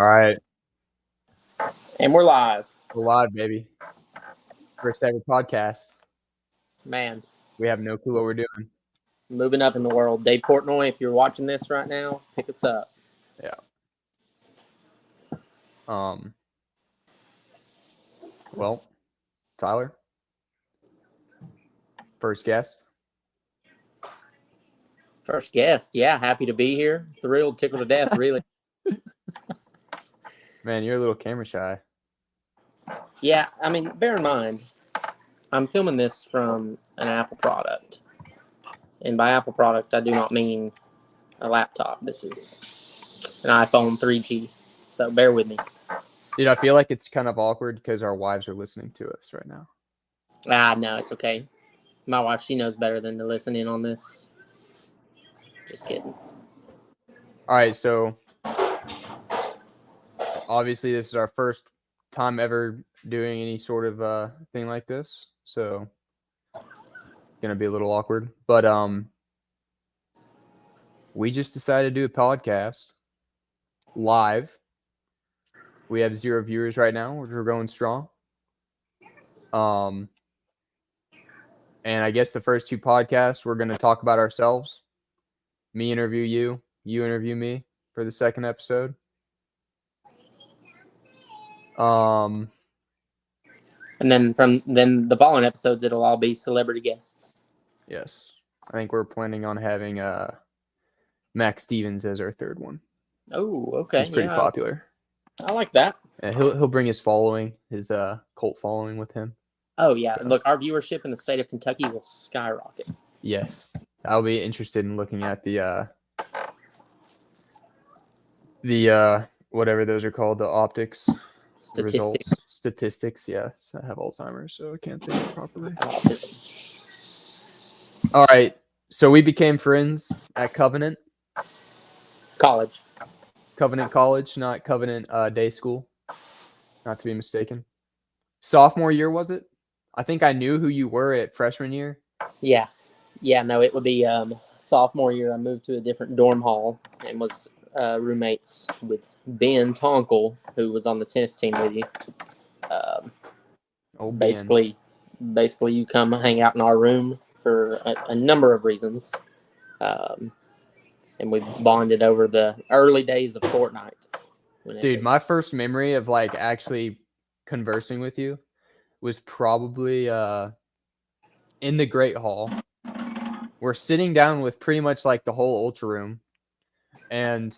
All right, And we're live. we're live, baby. First ever podcast. Man, We have no clue what we're doing. moving up in the world. Dave Portnoy, if you're watching this right now, pick us up. Yeah. Um. Well, Tyler, first guest. First guest. Yeah, happy to be here. Thrilled, tickled to death, really. Man, you're a little camera shy. Yeah, I mean, bear in mind, I'm filming this from an Apple product. And by Apple product, I do not mean a laptop. This is an iPhone 3G. So bear with me. Dude, I feel like it's kind of awkward because our wives are listening to us right now. No, it's okay. My wife, she knows better than to listen in on this. Just kidding. All right, so obviously this is our first time ever doing any sort of thing like this, so gonna be a little awkward. But we just decided to do a podcast live. We have 0 viewers right now. We're going strong. And I guess the first 2 podcasts, we're going to talk about ourselves. Me interview you, you interview me for the second episode. And then then the following episodes, it'll all be celebrity guests. Yes. I think we're planning on having Max Stevens as our third one. Oh, okay. He's pretty popular. I like that. And he'll bring his following, his cult following with him. Oh, yeah. So. Look, our viewership in the state of Kentucky will skyrocket. Yes. I'll be interested in looking at the whatever those are called, the optics statistics. Yes, I have Alzheimer's, so I can't think properly. Autism. All right, so we became friends at Covenant College, not Covenant Day School, not to be mistaken. Sophomore year, was it? I think I knew who you were at freshman year. Yeah. No, it would be sophomore year. I moved to a different dorm hall and was roommates with Ben Tonkel, who was on the tennis team with you. Basically, you come hang out in our room for a number of reasons. And we bonded over the early days of Fortnite. Dude, my first memory of like actually conversing with you was probably in the Great Hall. We're sitting down with pretty much like the whole Ultra Room, and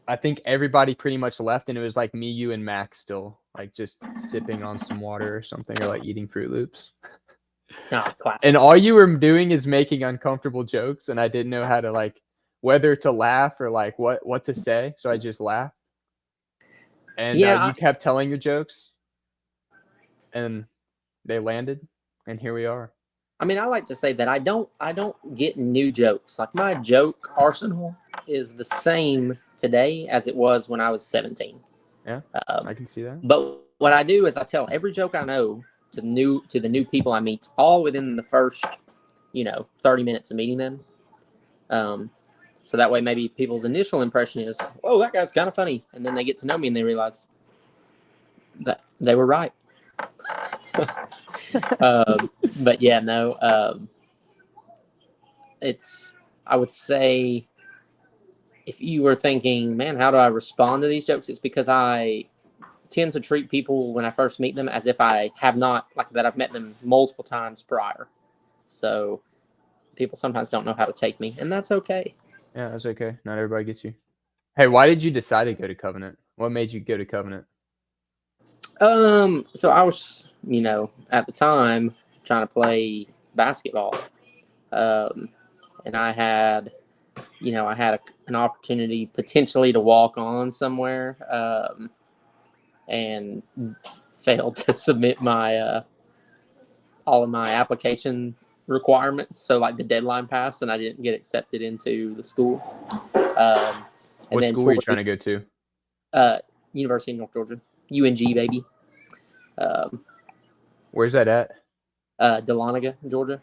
I think everybody pretty much left, and it was like me, you, and Max still like just sipping on some water or something, or like eating Fruit Loops. Classic. And all you were doing is making uncomfortable jokes, and I didn't know how to like whether to laugh or like what to say, so I just laughed. And you kept telling your jokes, and they landed, and here we are. I mean, I like to say that I don't get new jokes. Like my joke arsenal is the same today as it was when I was 17. Yeah, I can see that. But what I do is I tell every joke I know to the new people I meet, all within the first 30 minutes of meeting them. So that way maybe people's initial impression is, "Oh, that guy's kind of funny," and then they get to know me and they realize that they were right. But yeah, no. I would say, if you were thinking, man, how do I respond to these jokes? It's because I tend to treat people when I first meet them as if I have not, like that I've met them multiple times prior. So people sometimes don't know how to take me, and that's okay. Yeah, that's okay. Not everybody gets you. Hey, why did you decide to go to Covenant? What made you go to Covenant? So I was, at the time trying to play basketball. And I had, an opportunity potentially to walk on somewhere, and failed to submit my all of my application requirements. So like the deadline passed, and I didn't get accepted into the school. What school were you trying to go to? University of North Georgia, UNG, baby. Where's that at? Dahlonega, Georgia.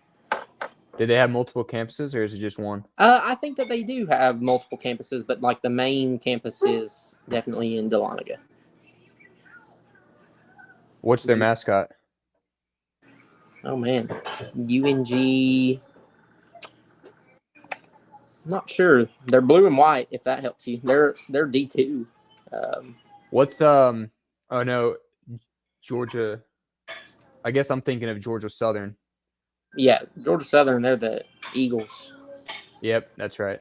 Do they have multiple campuses, or is it just one? I think that they do have multiple campuses, but like the main campus is definitely in Dahlonega. What's their mascot? Oh man, UNG. Not sure. They're blue and white. If that helps you, they're D2. What's Oh no, Georgia. I guess I'm thinking of Georgia Southern. Yeah, Georgia Southern. They're the Eagles. Yep, that's right.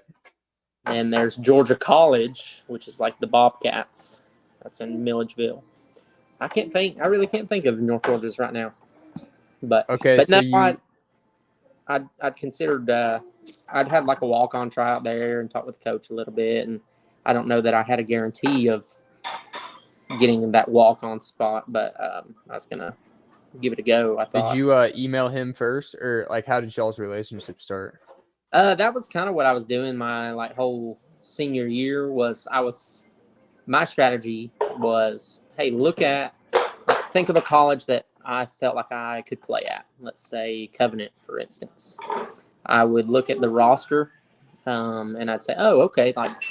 And there's Georgia College, which is like the Bobcats. That's in Milledgeville. I really can't think of North Georgia's right now. But okay, but so no, I'd considered I'd had like a walk-on tryout there and talked with the coach a little bit, and I don't know that I had a guarantee of getting that walk-on spot, but I was gonna give it a go. I thought. Did you email him first, or like how did y'all's relationship start? That was kind of what I was doing my like whole senior year. My strategy was, hey, think of a college that I felt like I could play at. Let's say Covenant, for instance. I would look at the roster, and I'd say, oh, okay, like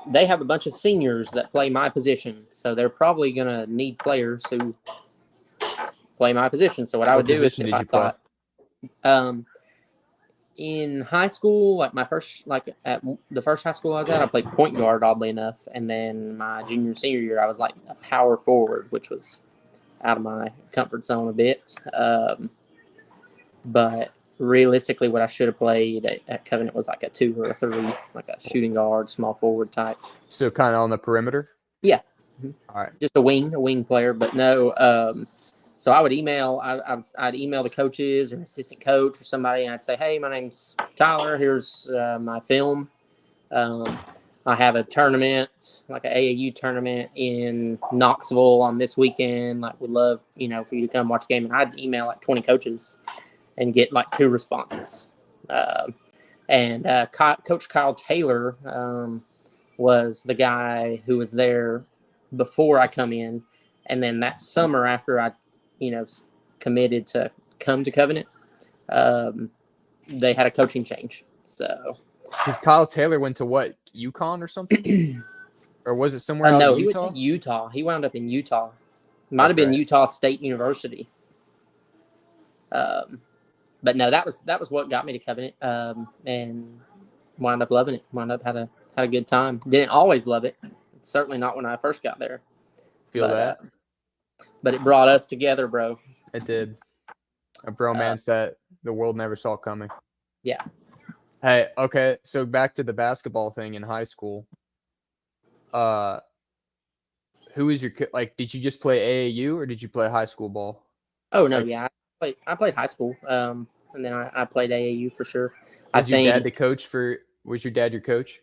they have a bunch of seniors that play my position, so they're probably gonna need players who play my position. So what I would do is, if I thought, in high school, like at the first high school I was at, I played point guard, oddly enough, and then my junior and senior year, I was like a power forward, which was out of my comfort zone a bit. But realistically, what I should have played at Covenant was like a 2 or a 3, like a shooting guard, small forward type. So kind of on the perimeter? Yeah. All right. Just a wing player, but no. So I would email. I'd email the coaches or an assistant coach or somebody, and I'd say, "Hey, my name's Tyler. Here's my film. I have a tournament, like an AAU tournament in Knoxville on this weekend. Like, would love for you to come watch a game." And I'd email like 20 coaches and get like 2 responses. Coach Kyle Taylor was the guy who was there before I come in, and then that summer after I committed to come to Covenant, they had a coaching change. So, because Kyle Taylor went to what, UConn or something, or was it somewhere out no, in Utah? he went to Utah. He wound up in Utah. Might have been Utah State University. But no, that was what got me to Covenant, and wound up loving it. Wound up had a good time. Didn't always love it. Certainly not when I first got there. But it brought us together, bro. It did. A bromance that the world never saw coming. Yeah. Hey, okay, so back to the basketball thing in high school. Who is your did you just play AAU or did you play high school ball? Oh no, yeah, I played high school, and then I played AAU for sure. Was your dad your coach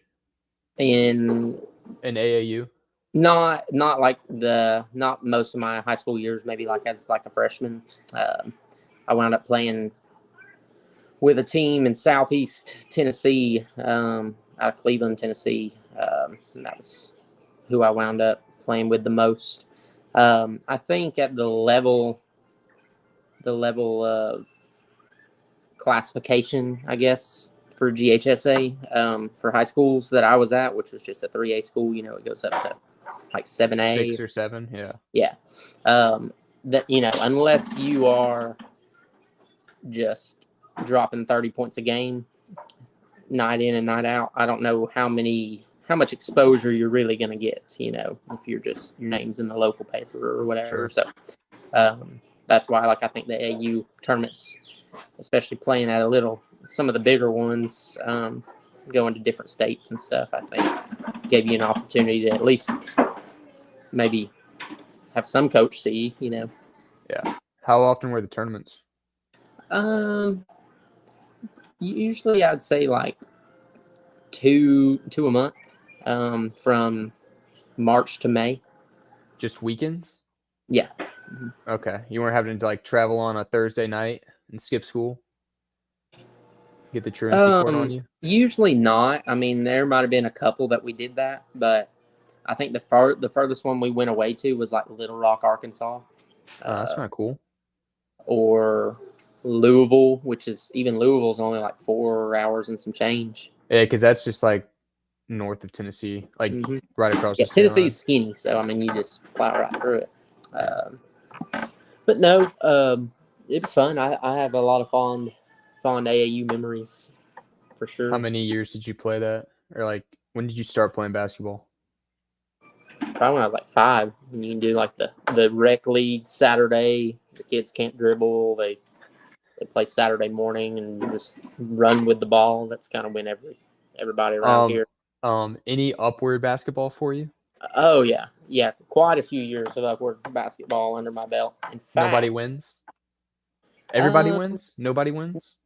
in AAU? Not most of my high school years. Maybe like as like a freshman, I wound up playing with a team in Southeast Tennessee, out of Cleveland, Tennessee, and that was who I wound up playing with the most. I think at the level of classification, I guess, for GHSA, for high schools that I was at, which was just a 3A school, it goes up to like 7A. 6 or 7, yeah. Yeah. That, unless you are just dropping 30 points a game, night in and night out, I don't know how much exposure you're really going to get, if you're just, your name's in the local paper or whatever. Sure. So, that's why, I think the AU tournaments, especially playing at some of the bigger ones, going to different states and stuff, I think gave you an opportunity to at least maybe have some coach see, Yeah. How often were the tournaments? Usually I'd say like two a month, from March to May. Just weekends? Yeah. Okay. You weren't having to travel on a Thursday night and skip school? Get the truancy court on you? Usually not. I mean, there might have been a couple that we did that, but I think the furthest one we went away to was like Little Rock, Arkansas. That's kind of cool. Or Louisville, which is even Louisville's only like 4 hours and some change. Yeah, because that's just like north of Tennessee, like right across Yeah, the state line. Tennessee's skinny, so I mean, you just plow right through it. But no, it was fun. I have a lot of fond AAU memories for sure. How many years did you play that? Or like, when did you start playing basketball? Probably when I was like 5. And you can do like the rec league Saturday. The kids can't dribble. They play Saturday morning and just run with the ball. That's kind of when everybody around here. Any upward basketball for you? Oh yeah, quite a few years of upward basketball under my belt. In fact, Nobody wins. Everybody wins. Nobody wins.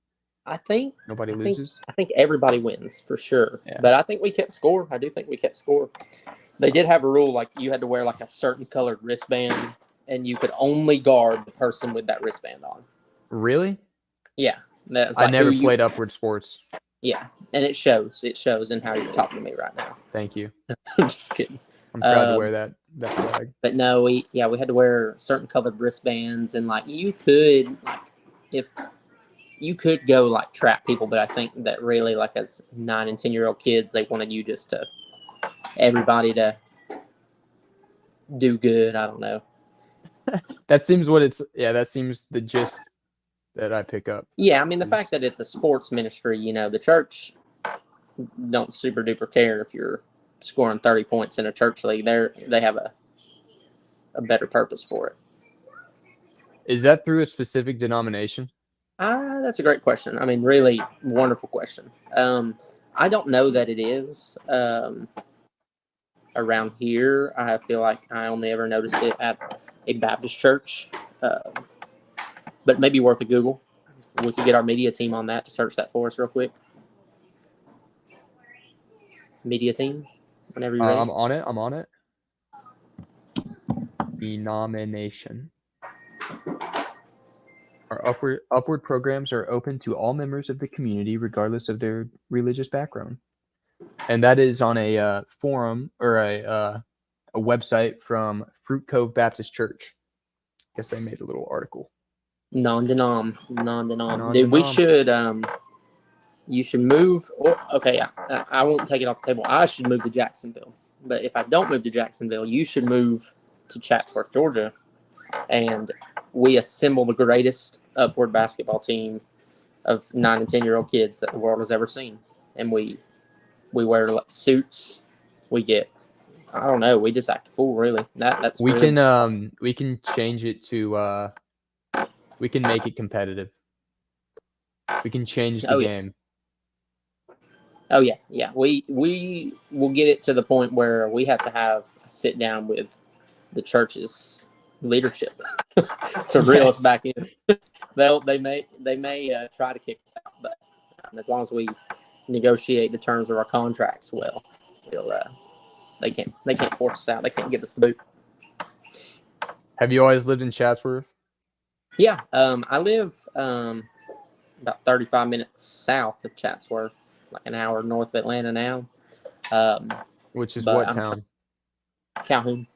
I think Nobody loses. I think everybody wins for sure. Yeah. But I think we kept score. I do think we kept score. They did have a rule like you had to wear like a certain colored wristband, and you could only guard the person with that wristband on. Really? Yeah. Like I never played upward sports. Yeah, and it shows. It shows in how you're talking to me right now. Thank you. I'm just kidding. I'm proud to wear that flag. But no, we had to wear certain colored wristbands, and like you could go like trap people, but I think that really like as 9 and 10-year-old kids, they wanted you just to everybody to do good. I don't know. That seems what it's. Yeah, that seems the gist that I pick up. Yeah, I mean the fact that it's a sports ministry, the church don't super duper care if you're scoring 30 points in a church league. They have a better purpose for it. Is that through a specific denomination? That's a great question. I mean, really wonderful question. I don't know that it is. Around here, I feel like I only ever noticed it at a Baptist church. But maybe worth a Google. If we could get our media team on that to search that for us real quick. Media team, whenever you're ready. I'm on it. Denomination. Our upward programs are open to all members of the community, regardless of their religious background. And that is on a forum or a website from Fruit Cove Baptist Church. Guess they made a little article. Non-denom. Dude, we should. You should move. Okay, I won't take it off the table. I should move to Jacksonville. But if I don't move to Jacksonville, you should move to Chatsworth, Georgia, and we assemble the greatest upward basketball team of 9 and 10-year-old kids that the world has ever seen. And we wear like suits. We get, I don't know, we just act a fool, really. That's we really, can change it to we can make it competitive. We can change the game. Oh yeah. We will get it to the point where we have to have a sit down with the church's leadership to reel us back in. They may try to kick us out, but as long as we negotiate the terms of our contracts well, they can't force us out. They can't give us the boot. Have you always lived in Chatsworth? Yeah, I live about 35 minutes south of Chatsworth, like an hour north of Atlanta now. Which is what town? Calhoun.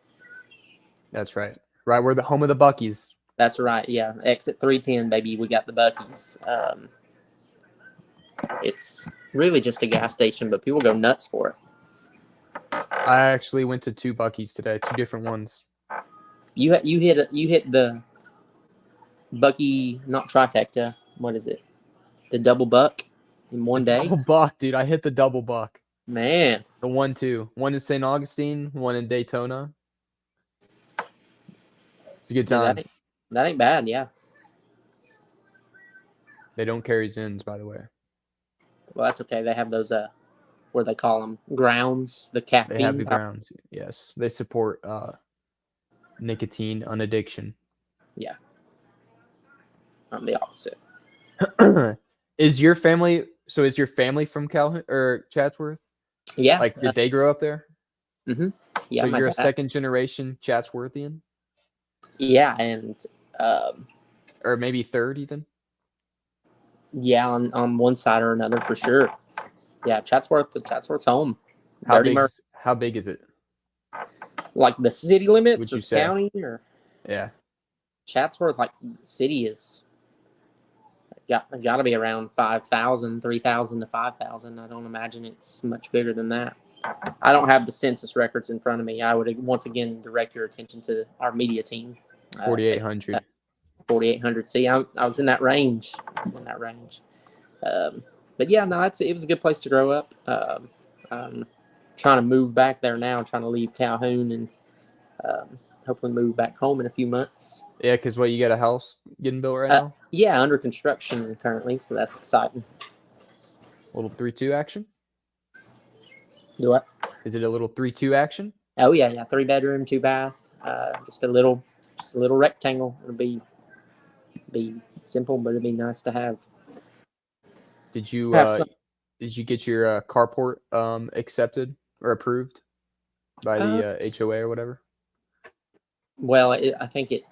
That's right. Right, we're the home of the Buckies. That's right, yeah. Exit 310, baby. We got the Buckies. It's really just a gas station, but people go nuts for it. I actually went to 2 Buckies today, 2 different ones. You hit the Bucky, not trifecta. What is it? The double buck in one day? Double buck, dude. I hit the double buck. Man. The 1-2. One in St. Augustine, one in Daytona. It's a good time. Yeah, that ain't bad, yeah. They don't carry Zins, by the way. Well, that's okay. They have those, what do they call them? Grounds, the caffeine. They have the grounds, yes. They support nicotine unaddiction. Yeah. I'm the opposite. Is your family from Calhoun or Chatsworth? Yeah. Like, did they grow up there? Mm-hmm. Yeah. So you're a second generation Chatsworthian? Yeah, and or maybe third even? Yeah, on one side or another for sure. Yeah, Chatsworth's home. How big is it? Like the city limits or county or? Yeah. Chatsworth, like city is got to be around 5,000, 3,000 to 5,000. I don't imagine it's much bigger than that. I don't have the census records in front of me. I would once again direct your attention to our media team. 4,800. 4,800. See, I was in that range. But yeah, no, it was a good place to grow up. I'm trying to move back there now. I'm trying to leave Calhoun and hopefully move back home in a few months. Yeah, because what, you got a house getting built right now? Yeah, under construction currently, so that's exciting. A little 3-2 action? Do what? Is it a little 3-2 action? Oh yeah, 3-bedroom, 2-bath, just a little rectangle. It'll be simple, but it'd be nice to have. Did you Have did you get your carport accepted or approved by the HOA or whatever? Well, I think the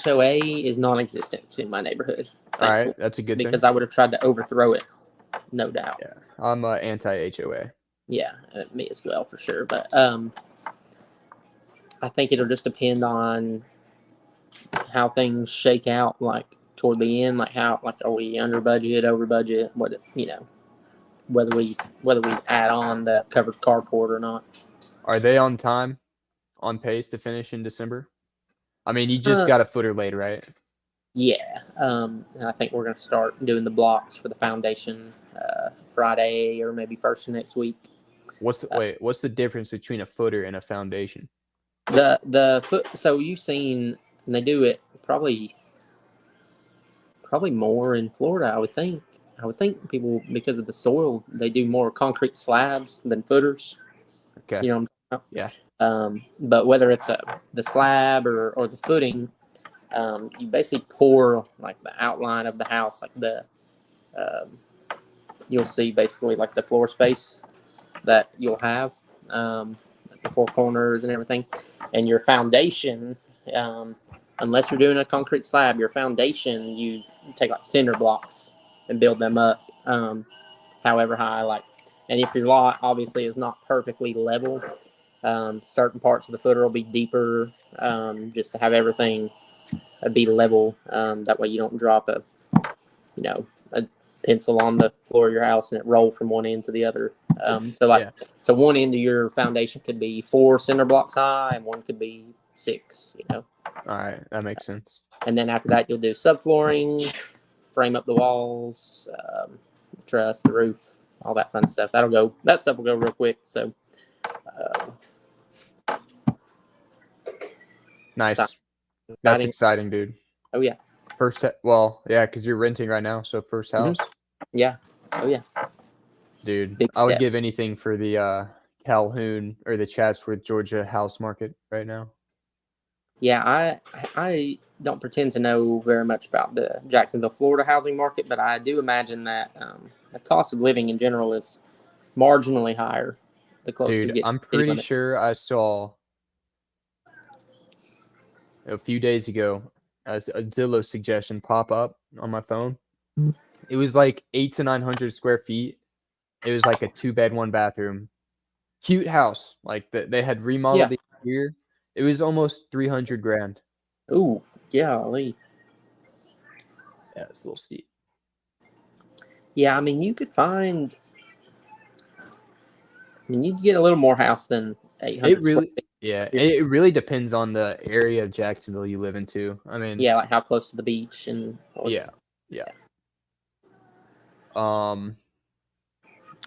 HOA is non-existent in my neighborhood. All right, that's a good thing. Because I would have tried to overthrow it, no doubt. Yeah, I'm anti-HOA. Yeah, me as well for sure. But I think it'll just depend on how things shake out, like toward the end, like are we under budget, over budget, whether we add on the covered carport or not. Are they on time, on pace to finish in December? I mean, you just got a footer laid, right? Yeah, I think we're going to start doing the blocks for the foundation Friday or maybe first of next week. What's the difference between a footer and a foundation? The foot. So you've seen, and they do it probably more in Florida. I would think people, because of the soil, they do more concrete slabs than footers. Okay. You know what I'm talking about? Yeah. But whether it's the slab or the footing, you basically pour like the outline of the house, like you'll see basically like the floor space that you'll have, the four corners and everything, and your foundation. Unless you're doing a concrete slab, your foundation, you take like cinder blocks and build them up, however high. And if your lot obviously is not perfectly level, certain parts of the footer will be deeper, just to have everything be level. That way you don't drop a pencil on the floor of your house and it roll from one end to the other. So one end of your foundation could be 4 cinder blocks high and one could be 6. All right, that makes sense. And then after that, you'll do subflooring, frame up the walls, the truss, the roof, all that fun stuff. That stuff will go real quick. So, nice. That's exciting, dude. Oh yeah. Because you're renting right now. So first house. Mm-hmm. Yeah. Oh yeah. Dude, I would give anything for the Calhoun or the Chatsworth, Georgia house market right now. Yeah, I don't pretend to know very much about the Jacksonville, Florida housing market, but I do imagine that the cost of living in general is marginally higher the closer you get to I'm pretty sure I saw a few days ago as a Zillow suggestion pop up on my phone. It was like 800 to 900 square feet. It was like a 2-bed, 1-bathroom, cute house. Like they had remodeled the year. It was almost $300,000. Ooh, golly. Yeah, it's a little steep. Yeah, I mean, you could find. I mean, you'd get a little more house than 800. It really depends on the area of Jacksonville you live in too. I mean, yeah, like how close to the beach and. Yeah.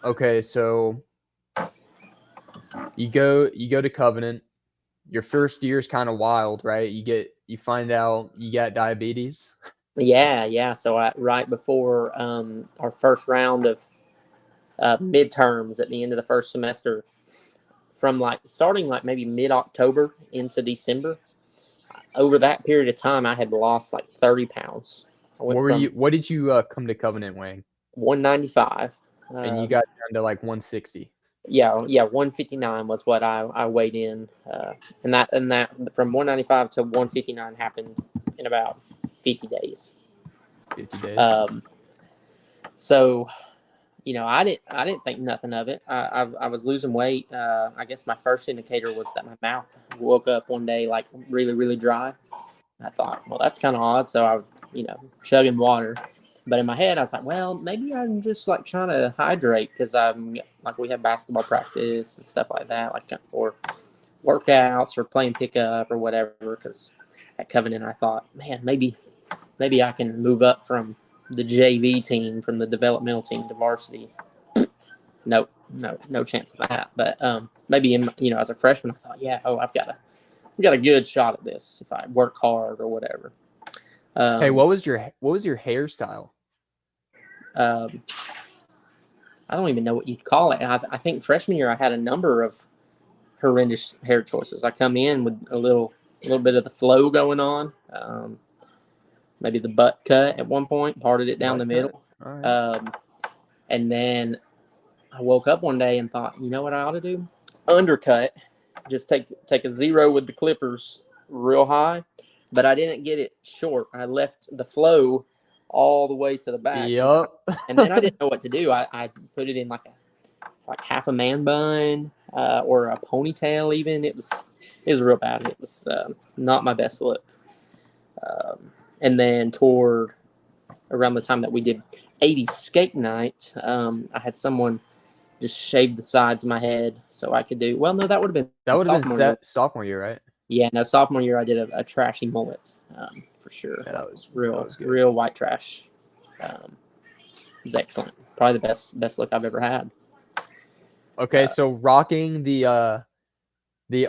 Okay, so you go to Covenant. Your first year is kind of wild, right? You find out you got diabetes. Yeah. So right before our first round of midterms at the end of the first semester, from starting maybe mid-October into December, over that period of time, I had lost 30 pounds. What did you come to Covenant weighing? 195. And you got down to 160. Yeah, 159 was what I weighed in, and that from 195 to 159 happened in about 50 days. 50 days. So, I didn't think nothing of it. I was losing weight. I guess my first indicator was that my mouth woke up one day really, really dry. I thought, well, that's kind of odd. So I, chugging water. But in my head, I was like, well, maybe I'm just like trying to hydrate because I'm like we have basketball practice and stuff like that, like or workouts or playing pickup or whatever. Because at Covenant, I thought, man, maybe I can move up from the JV team, from the developmental team to varsity. Nope, no chance of that. But maybe as a freshman, I thought, yeah, I've got a good shot at this if I work hard or whatever. Hey, what was your hairstyle? I don't even know what you'd call it. I think freshman year I had a number of horrendous hair choices. I come in with a little bit of the flow going on. Maybe the butt cut at one point, parted it down the middle. Right. And then I woke up one day and thought, you know what I ought to do? Undercut. Just take a zero with the clippers real high. But I didn't get it short. I left the flow all the way to the back. Yep. And then I didn't know what to do. I put it in like half a man bun or a ponytail even. It was real bad. It was not my best look. And then toward around the time that we did 80s skate night, I had someone just shave the sides of my head so I could do. Well, no, that would have been sophomore year, right? Yeah, no, sophomore year I did a trashy mullet for sure. Yeah, that was real white trash. It was excellent. Probably the best look I've ever had. Okay, so rocking the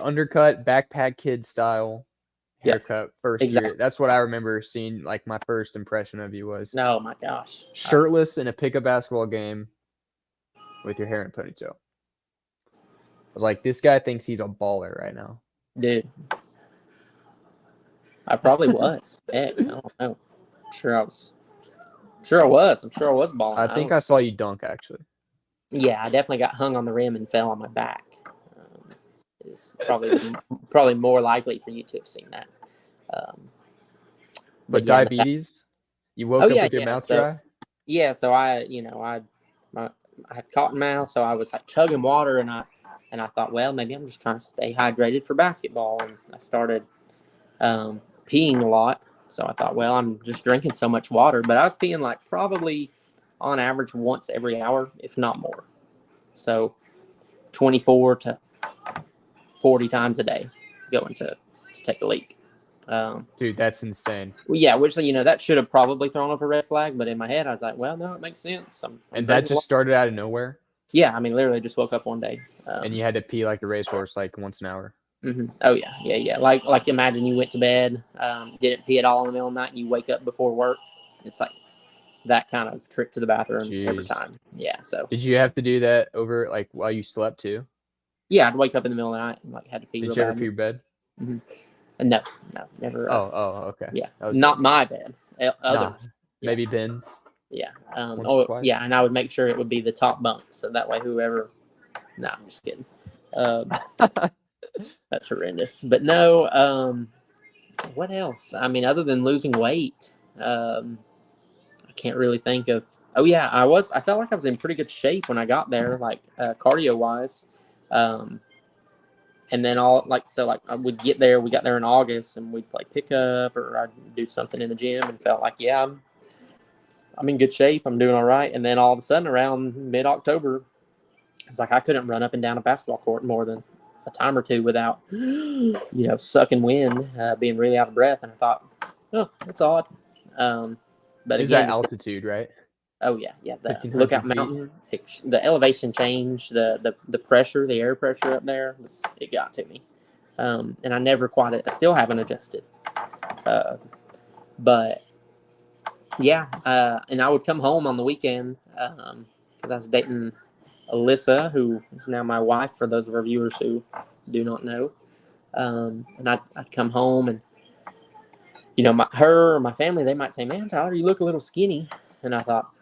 undercut backpack kid style haircut first year. That's what I remember seeing. Like my first impression of you was. Oh my gosh! Shirtless in a pickup basketball game with your hair in a ponytail. I was like, this guy thinks he's a baller right now. Dude, I probably was. Heck, I don't know. I'm sure I was. I'm sure I was balling. I think I saw you dunk actually. Yeah, I definitely got hung on the rim and fell on my back. It's probably more likely for you to have seen that. But yeah, diabetes? You woke up with your mouth dry? Yeah, so I had cotton mouth, so I was like chugging water, and I thought, well, maybe I'm just trying to stay hydrated for basketball, and I started peeing a lot. So I thought, well, I'm just drinking so much water, but I was peeing like probably on average once every hour, if not more. So 24 to 40 times a day going to take a leak. Dude, that's insane. Well, yeah, which that should have probably thrown up a red flag, but in my head I was like, well, no, it makes sense. And that just started out of nowhere? Yeah, I mean, literally just woke up one day. And you had to pee like a racehorse like once an hour? Mm-hmm. Oh, yeah. Like imagine you went to bed, didn't pee at all in the middle of the night, and you wake up before work. It's like that kind of trip to the bathroom every time. Yeah, so. Did you have to do that over, like, while you slept, too? Yeah, I'd wake up in the middle of the night and, like, had to pee. Did you ever pee your bed? Mm-hmm. No, never. Okay. Yeah, not my bed. Others. Maybe Ben's. Yeah. Twice. Yeah, and I would make sure it would be the top bunk, so that way whoever. No, I'm just kidding. That's horrendous. But no. What else? I mean, other than losing weight, I can't really think of. Oh yeah, I felt like I was in pretty good shape when I got there, like cardio wise. And then I would get there. We got there in August, and we'd play pickup, or I'd do something in the gym, and felt like, yeah, I'm in good shape. I'm doing all right. And then all of a sudden, around mid-October, it's like I couldn't run up and down a basketball court more than a time or two without, sucking wind, being really out of breath. And I thought, oh, that's odd. But is that altitude, right? Oh yeah. The Lookout Mountain, the elevation change, the pressure, the air pressure up there, it got to me, and I still haven't adjusted. But yeah, and I would come home on the weekend because I was dating Alyssa, who is now my wife. For those of our viewers who do not know, and I'd come home and her or my family, they might say, "Man, Tyler, you look a little skinny," and I thought,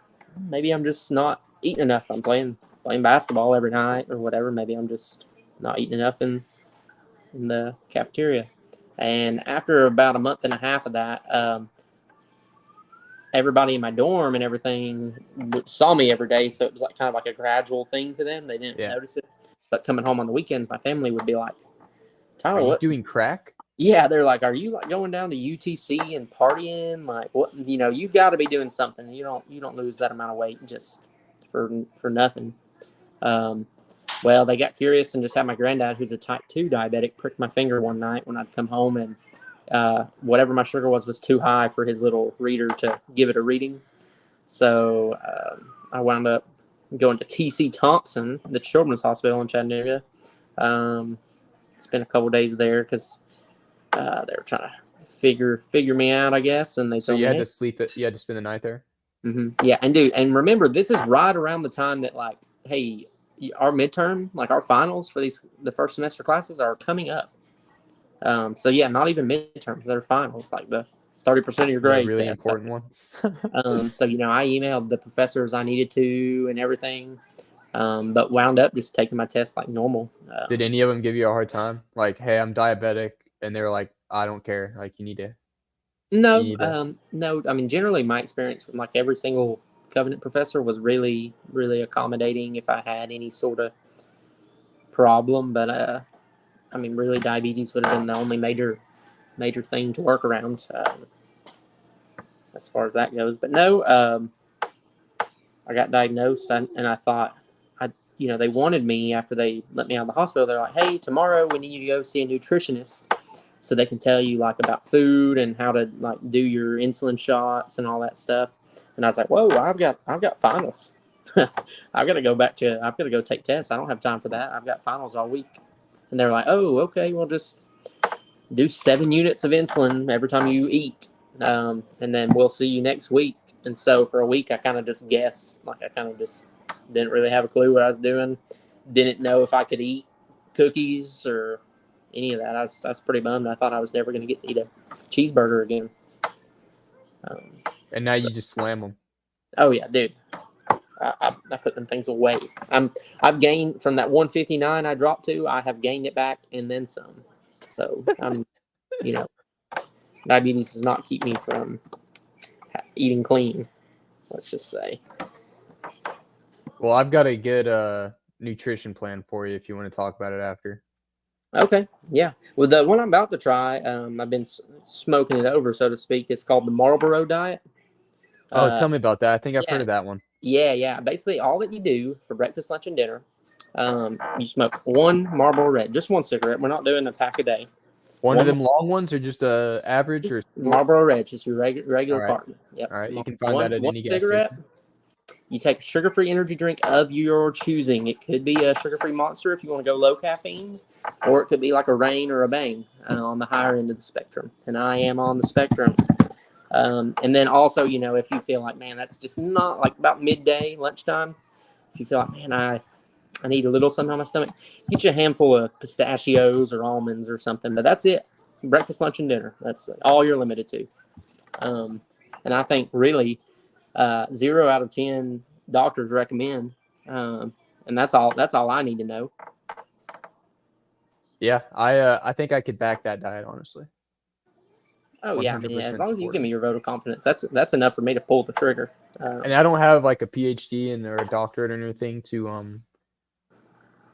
maybe I'm just not eating enough. I'm playing basketball every night or whatever. Maybe I'm just not eating enough in the cafeteria. And after about a month and a half of that, everybody in my dorm and everything saw me every day. So it was kind of like a gradual thing to them. They didn't notice it. But coming home on the weekends, my family would be like, Tyler, are you doing crack? Yeah, they're like, "Are you like going down to UTC and partying? Like, what? You know, you got to be doing something. You don't lose that amount of weight just for nothing." Um, well, they got curious and just had my granddad, who's a type 2 diabetic, prick my finger one night when I'd come home, and whatever my sugar was too high for his little reader to give it a reading. So I wound up going to TC Thompson, the Children's Hospital in Chattanooga. Spent a couple days there because they were trying to figure me out, I guess, and they So told you me, had "Hey, to sleep. You had to spend the night there. yeah." And dude, and remember, this is right around the time that like, hey, our midterm, like our finals for the first semester classes are coming up. So yeah, not even midterms; they're finals, like the 30% of your Yeah, grade really test. important ones. So I emailed the professors I needed to and everything, but wound up just taking my test like normal. Did any of them give you a hard time? Like, hey, I'm diabetic, and they were like, I don't care. Like, you need to. No, no. I mean, generally, my experience with like every single Covenant professor was really, really accommodating if I had any sort of problem. But I mean, really, diabetes would have been the only major thing to work around as far as that goes. But no, I got diagnosed, and I thought, they wanted me after they let me out of the hospital. They're like, "Hey, tomorrow we need you to go see a nutritionist, so they can tell you like about food and how to like do your insulin shots and all that stuff." And I was like, "Whoa, I've got finals. I've got to go take tests. I don't have time for that. I've got finals all week." And they're like, "Oh, okay, well just do 7 units of insulin every time you eat, and then we'll see you next week." And so for a week, I kind of just guessed. Like I kind of just didn't really have a clue what I was doing. Didn't know if I could eat cookies or any of that. I was pretty bummed. I thought I was never going to get to eat a cheeseburger again. And now So, you just slam them. oh yeah, dude. I put them things away. I've gained from that 159 I dropped to. I have gained it back and then some. So you know, diabetes does not keep me from eating clean. Let's just say. Well, I've got a good nutrition plan for you if you want to talk about it after. Okay, yeah. Well, the one I'm about to try, I've been smoking it over, so to speak. It's called the Marlboro diet. Oh, Uh, tell me about that. I think I've heard yeah, of that one. yeah. Basically, all that you do for breakfast, lunch, and dinner, you smoke one Marlboro Red, just one cigarette. We're not doing a pack a day. One of One them long ones or just average or short? Marlboro Red, just your All regular right. carton. Yep. All right. You can find One that at one any gas cigarette. station. You take a sugar-free energy drink of your choosing. It could be a sugar-free Monster if you want to go low caffeine, or it could be like a Reign or a Bang on the higher end of the spectrum. And I am on the spectrum. And then also, if you feel like, man, that's just not like about midday, lunchtime, if you feel like, man, I need a little something on my stomach, get you a handful of pistachios or almonds or something. But that's it. Breakfast, lunch, and dinner. That's all you're limited to. And I think really 0 out of 10 doctors recommend. And that's all I need to know. Yeah, I think I could back that diet, honestly. Oh yeah, I mean, as 100% long as you give supportive. me your vote of confidence, that's enough for me to pull the trigger. And I don't have like a PhD or a doctorate or anything to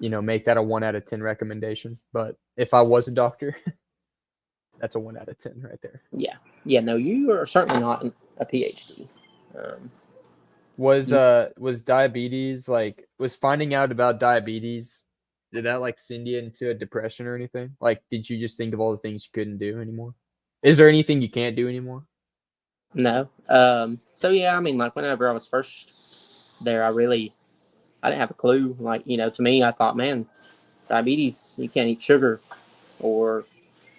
make that a 1 out of 10 recommendation. But if I was a doctor, that's a 1 out of 10 right there. Yeah. No, you are certainly not a PhD. Was diabetes was finding out about diabetes, did that like send you into a depression or anything? Like, did you just think of all the things you couldn't do anymore? Is there anything you can't do anymore? No. So yeah, I mean, like whenever I was first there, I didn't have a clue. Like, to me, I thought, man, diabetes, you can't eat sugar, or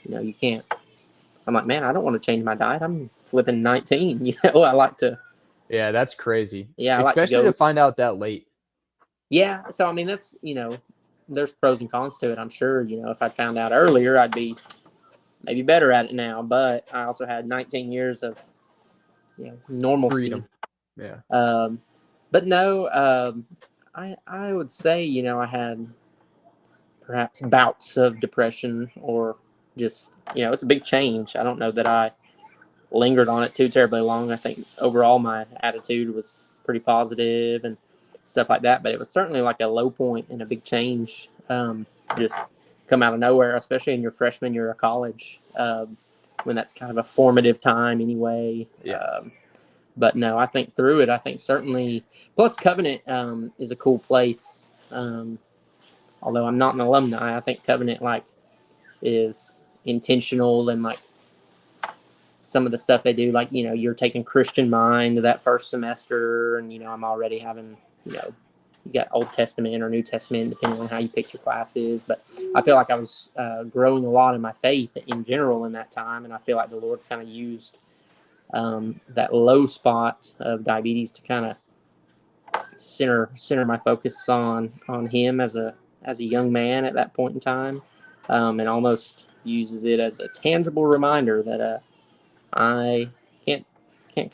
you can't. I'm like, man, I don't want to change my diet. I'm flipping 19. I like to. Yeah, that's crazy. Yeah, I like to Especially go. to find out that late. Yeah, so I mean, that's there's pros and cons to it. I'm sure if I found out earlier, I'd be maybe better at it now. But I also had 19 years of normalcy. Freedom. Yeah. But no, I would say I had perhaps bouts of depression, or just it's a big change. I don't know that I lingered on it too terribly long. I think overall my attitude was pretty positive and stuff like that. But it was certainly like a low point and a big change. Just come out of nowhere, especially in your freshman year of college, when that's kind of a formative time anyway. Yeah. But no, I think through it, I think certainly. Plus, Covenant is a cool place. Although I'm not an alumni, I think Covenant is intentional and some of the stuff they do. You're taking Christian Mind that first semester, and I'm already having you got Old Testament or New Testament depending on how you pick your classes. But I feel like I was growing a lot in my faith in general in that time, and I feel like the Lord kind of used that low spot of diabetes to kind of center my focus on Him as a young man at that point in time, and almost uses it as a tangible reminder that I can't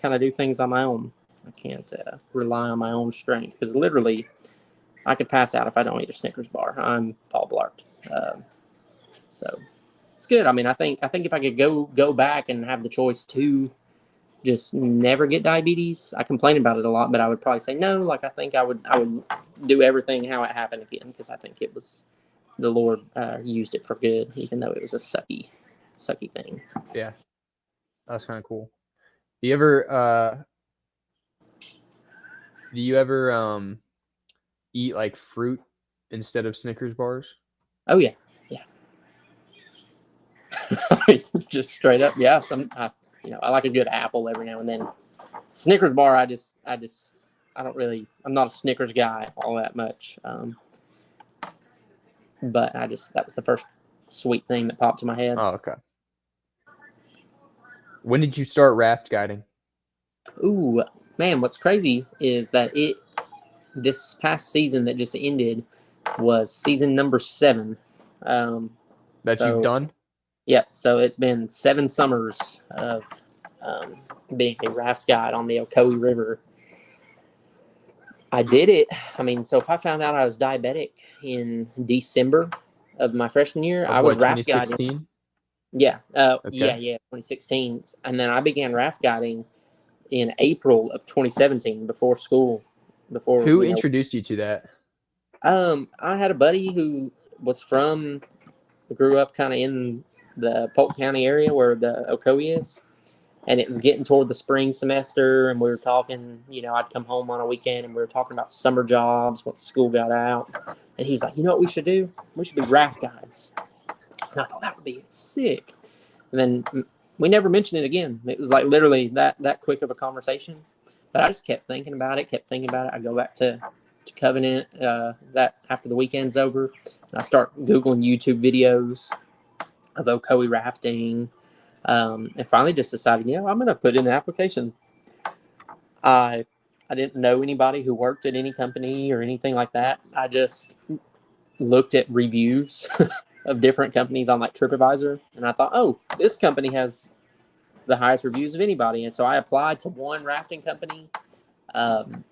kind of do things on my own. I can't rely on my own strength, because literally I could pass out if I don't eat a Snickers bar. I'm Paul Blart. So it's good. I mean, I think if I could go back and have the choice to just never get diabetes, I complain about it a lot, but I would probably say no. I think I would do everything how it happened again, because I think it was the Lord used it for good, even though it was a sucky thing. Yeah, that's kind of cool. Do you ever eat like fruit instead of Snickers bars? Oh yeah. Just straight up, yeah. I like a good apple every now and then. Snickers bar, I don't really. I'm not a Snickers guy all that much. But that was the first sweet thing that popped to my head. Oh, okay. When did you start raft guiding? Ooh, man, what's crazy is that this past season that just ended was season number 7. You've done? Yep. So it's been 7 summers of being a raft guide on the Ocoee River. I did it. I mean, so if I found out I was diabetic in December of my freshman year, I was raft 2016? guiding. Yeah. Okay. Yeah, 2016. And then I began raft guiding in April of 2017 before school. Who introduced you to that? I had a buddy who grew up kind of in the Polk County area where the Ocoee is. And it was getting toward the spring semester, and we were talking, I'd come home on a weekend, and we were talking about summer jobs once school got out. And he was like, you know what we should do? We should be raft guides. And I thought that would be sick. And then we never mentioned it again. It was like literally that quick of a conversation. But I just kept thinking about it. I go back to Covenant that after the weekend's over, and I start Googling YouTube videos of Ocoee rafting. And finally just decided, I'm going to put in an application. I didn't know anybody who worked at any company or anything like that. I just looked at reviews of different companies on TripAdvisor, and I thought, oh, this company has the highest reviews of anybody. And so I applied to one rafting company.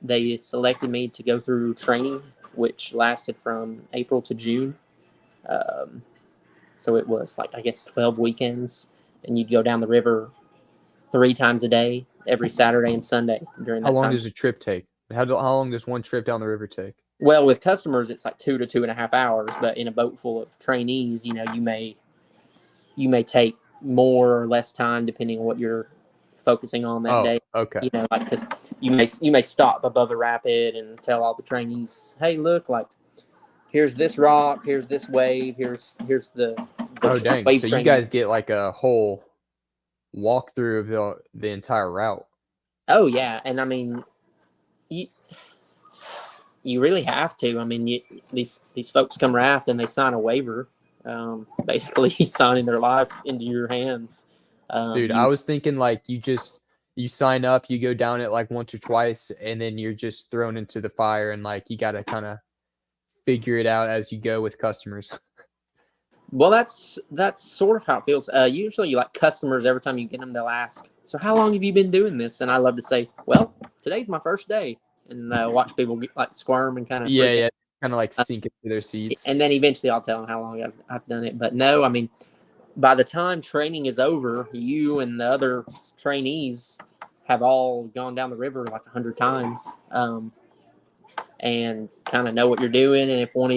They selected me to go through training, which lasted from April to June. So it was 12 weekends. And you'd go down the river 3 times a day, every Saturday and Sunday during that time. How long does a trip take? How long does one trip down the river take? Well, with customers, it's 2 to 2.5 hours. But in a boat full of trainees, you may take more or less time depending on what you're focusing on that day. Okay. Because you may stop above a rapid and tell all the trainees, hey, look, here's this rock, here's this wave, here's the dang. wave so training. You guys get a whole walkthrough of the entire route. Oh yeah, and I mean, you really have to. I mean, these folks come raft and they sign a waiver, basically signing their life into your hands. Dude, I was thinking you sign up, you go down it once or twice, and then you're just thrown into the fire, and you got to kind of figure it out as you go with customers. Well, that's sort of how it feels. Usually, customers, every time you get them, they'll ask, so how long have you been doing this? And I love to say, well, today's my first day. And watch people get, squirm and kind of yeah, kind of sink into their seats. And then eventually I'll tell them how long I've done it. But no, I mean, by the time training is over, you and the other trainees have all gone down the river 100 times, and kind of know what you're doing. And if one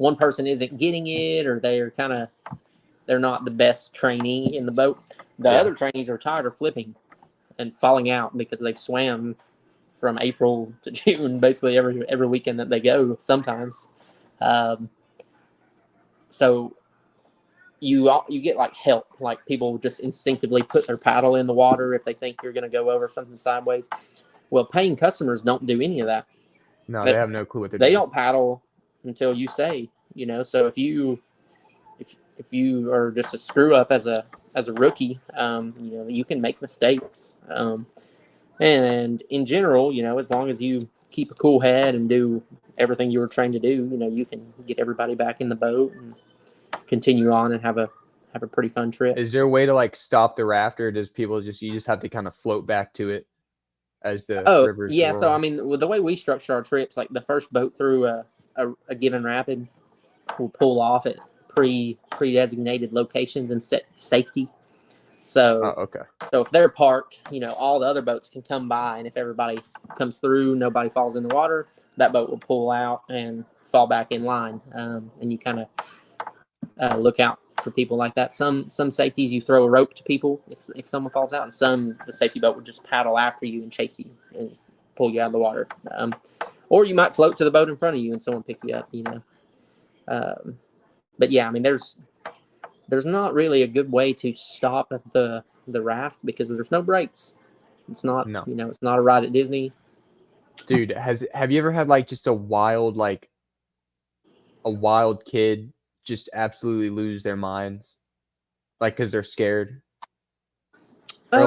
one person isn't getting it, or they're not the best trainee in the boat, the other trainees are tired of flipping and falling out because they've swam from April to June, basically every weekend that they go sometimes. So you get like help, like people just instinctively put their paddle in the water if they think you're going to go over something sideways. Well, paying customers don't do any of that. No, they have no clue what they're They doing. don't paddle until you say, so if you are just a screw up as a rookie, you can make mistakes. And in general, as long as you keep a cool head and do everything you were trained to do, you can get everybody back in the boat and continue on and have a pretty fun trip. Is there a way to like stop the raft, or does you just have to kind of float back to it as the rivers roll? So I mean, with the way we structure our trips, like the first boat through a given rapid will pull off at pre-designated locations and set safety. So okay. So if they're parked, all the other boats can come by, and if everybody comes through, nobody falls in the water, that boat will pull out and fall back in line. And you kind of look out for people like that. Some safeties, you throw a rope to people if someone falls out, and some, the safety boat will just paddle after you and chase you and pull you out of the water. Or you might float to the boat in front of you and someone pick you up, But yeah, I mean, there's not really a good way to stop at the raft because there's no brakes. It's not, it's not a ride at Disney. Dude, have you ever had like just a wild kid just absolutely lose their minds, like because they're scared, or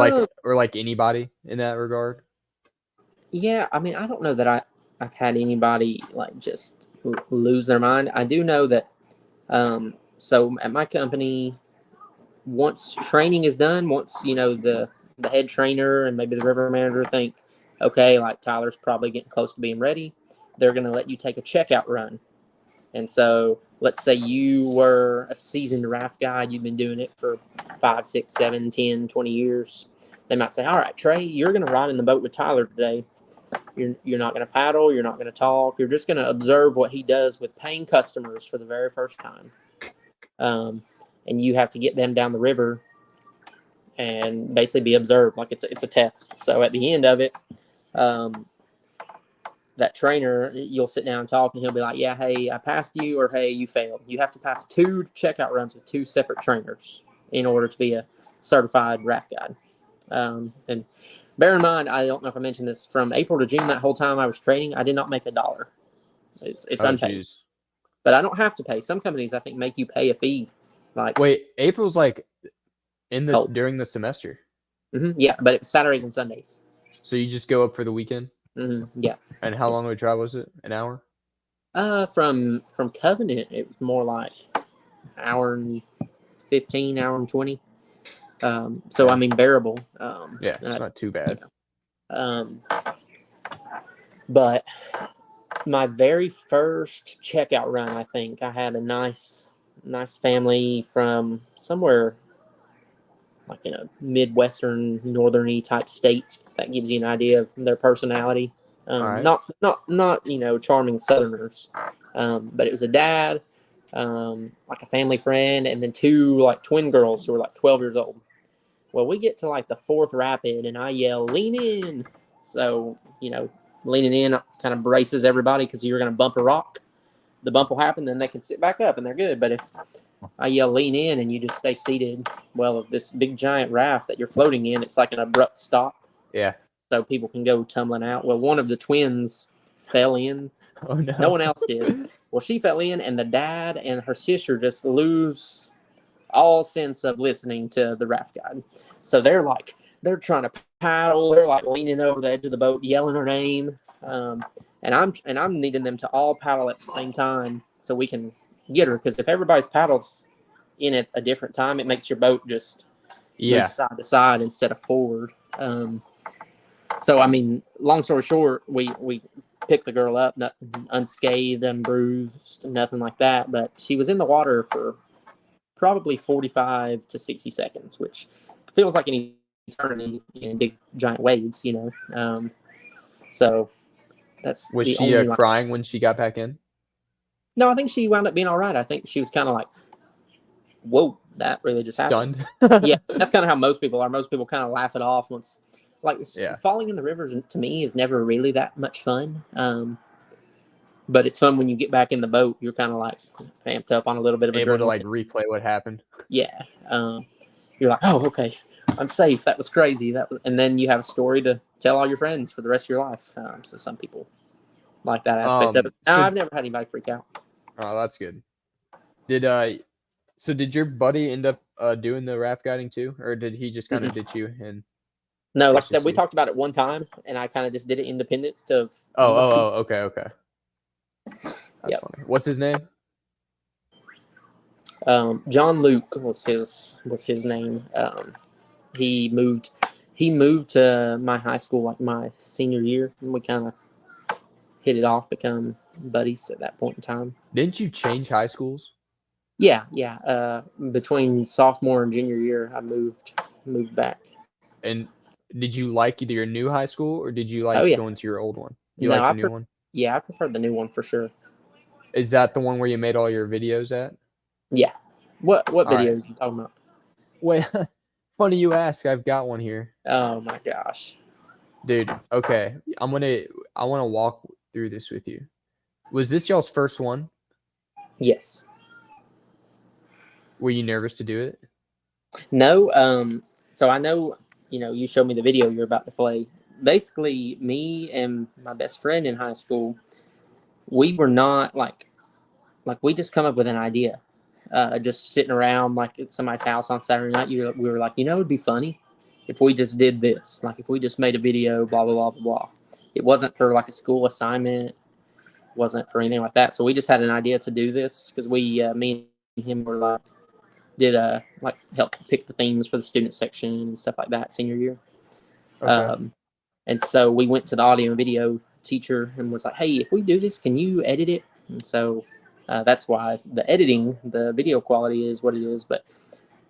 like anybody in that regard? Yeah, I mean, I don't know that I've had anybody like just lose their mind. I do know that. So at my company, once training is done, once the head trainer and maybe the river manager think, okay, like Tyler's probably getting close to being ready, they're going to let you take a checkout run. And so let's say you were a seasoned raft guide, you've been doing it for 5, 6, 7, 10, 20 years. They might say, all right, Trey, you're going to ride in the boat with Tyler today. You're not going to paddle, you're not going to talk, you're just going to observe what he does with paying customers for the very first time. And you have to get them down the river and basically be observed like it's a test. So at the end of it, that trainer, you'll sit down and talk, and he'll be like, yeah, hey, I passed you, or hey, you failed. You have to pass 2 checkout runs with 2 separate trainers in order to be a certified raft guide. And bear in mind, I don't know if I mentioned this, from April to June, that whole time I was training, I did not make $1. It's unpaid. Geez. But I don't have to pay. Some companies, I think, make you pay a fee. Like, wait, April's like during the semester? Mm-hmm, yeah, but it's Saturdays and Sundays. So you just go up for the weekend? Mm-hmm, yeah. And how long of a drive was it? An hour? From Covenant, it was more like hour and 15, hour and 20. So I mean, bearable. Yeah, it's not too bad. But my very first checkout run, I think I had a nice family from somewhere like in a Midwestern, northern-y type state. That gives you an idea of their personality. Right. Not charming Southerners, but it was a dad, like a family friend, and then 2 like twin girls who were like 12 years old. Well, we get to like the 4th rapid, and I yell, "Lean in!" So leaning in kind of braces everybody because you're going to bump a rock. The bump will happen, then they can sit back up and they're good. But if I yell lean in and you just stay seated, well, of this big giant raft that you're floating in, it's like an abrupt stop. Yeah. So people can go tumbling out. Well, one of the twins fell in. Oh, no. No one else did. Well, she fell in, and the dad and her sister just lose all sense of listening to the raft guide. So they're trying to paddle. They're like leaning over the edge of the boat, yelling her name. And I'm needing them to all paddle at the same time so we can get her. Because if everybody's paddles in at a different time, it makes your boat just move side to side instead of forward. So I mean, long story short, we picked the girl up, nothing unscathed, unbruised, nothing like that. But she was in the water for probably 45 to 60 seconds, which feels like an eternity in big giant waves, So that's was she crying when she got back in? No, I think she wound up being all right. I think she was kind of like, whoa, that really just happened. Stunned. Yeah, that's kind of how most people are. Most people kind of laugh it off once. Like Yeah. falling in the rivers to me is never really that much fun. But it's fun when you get back in the boat. You're kind of like amped up on a little bit of Able to adrenaline. like replay what happened. Yeah. You're like, oh, okay, I'm safe. That was crazy. And then you have a story to tell all your friends for the rest of your life. So some people like that aspect of it. I've never had anybody freak out. Oh, that's good. So did your buddy end up doing the raft guiding too, or did he just kind of ditch you? And no, like I said, we talked about it one time, and I kind of just did it independent of. Okay. That's funny. What's his name? John Luke was his name. He moved to my high school like my senior year, and we kind of hit it off, become buddies at that point in time. Didn't you change high schools? Yeah. Between sophomore and junior year, I moved back. And did you like either your new high school or did you like going to your old one? You like the new one? Yeah, I prefer the new one for sure. Is that the one where you made all your videos at? Yeah. What videos are you talking about? Wait, funny you ask. I've got one here. Oh my gosh, dude. Okay, I want to walk through this with you. Was this y'all's first one? Yes. Were you nervous to do it? No. So I know, you showed me the video you're about to play. Basically, me and my best friend in high school, we were not like we just come up with an idea. Just sitting around like at somebody's house on Saturday night, we were like, it'd be funny if we just did this. Like if we just made a video, blah, blah, blah, blah, blah. It wasn't for like a school assignment. It wasn't for anything like that. So we just had an idea to do this because me and him were like, help pick the themes for the student section and stuff like that senior year. Okay. And so we went to the audio and video teacher and was like, hey, if we do this, can you edit it? And so that's why the editing, the video quality is what it is. But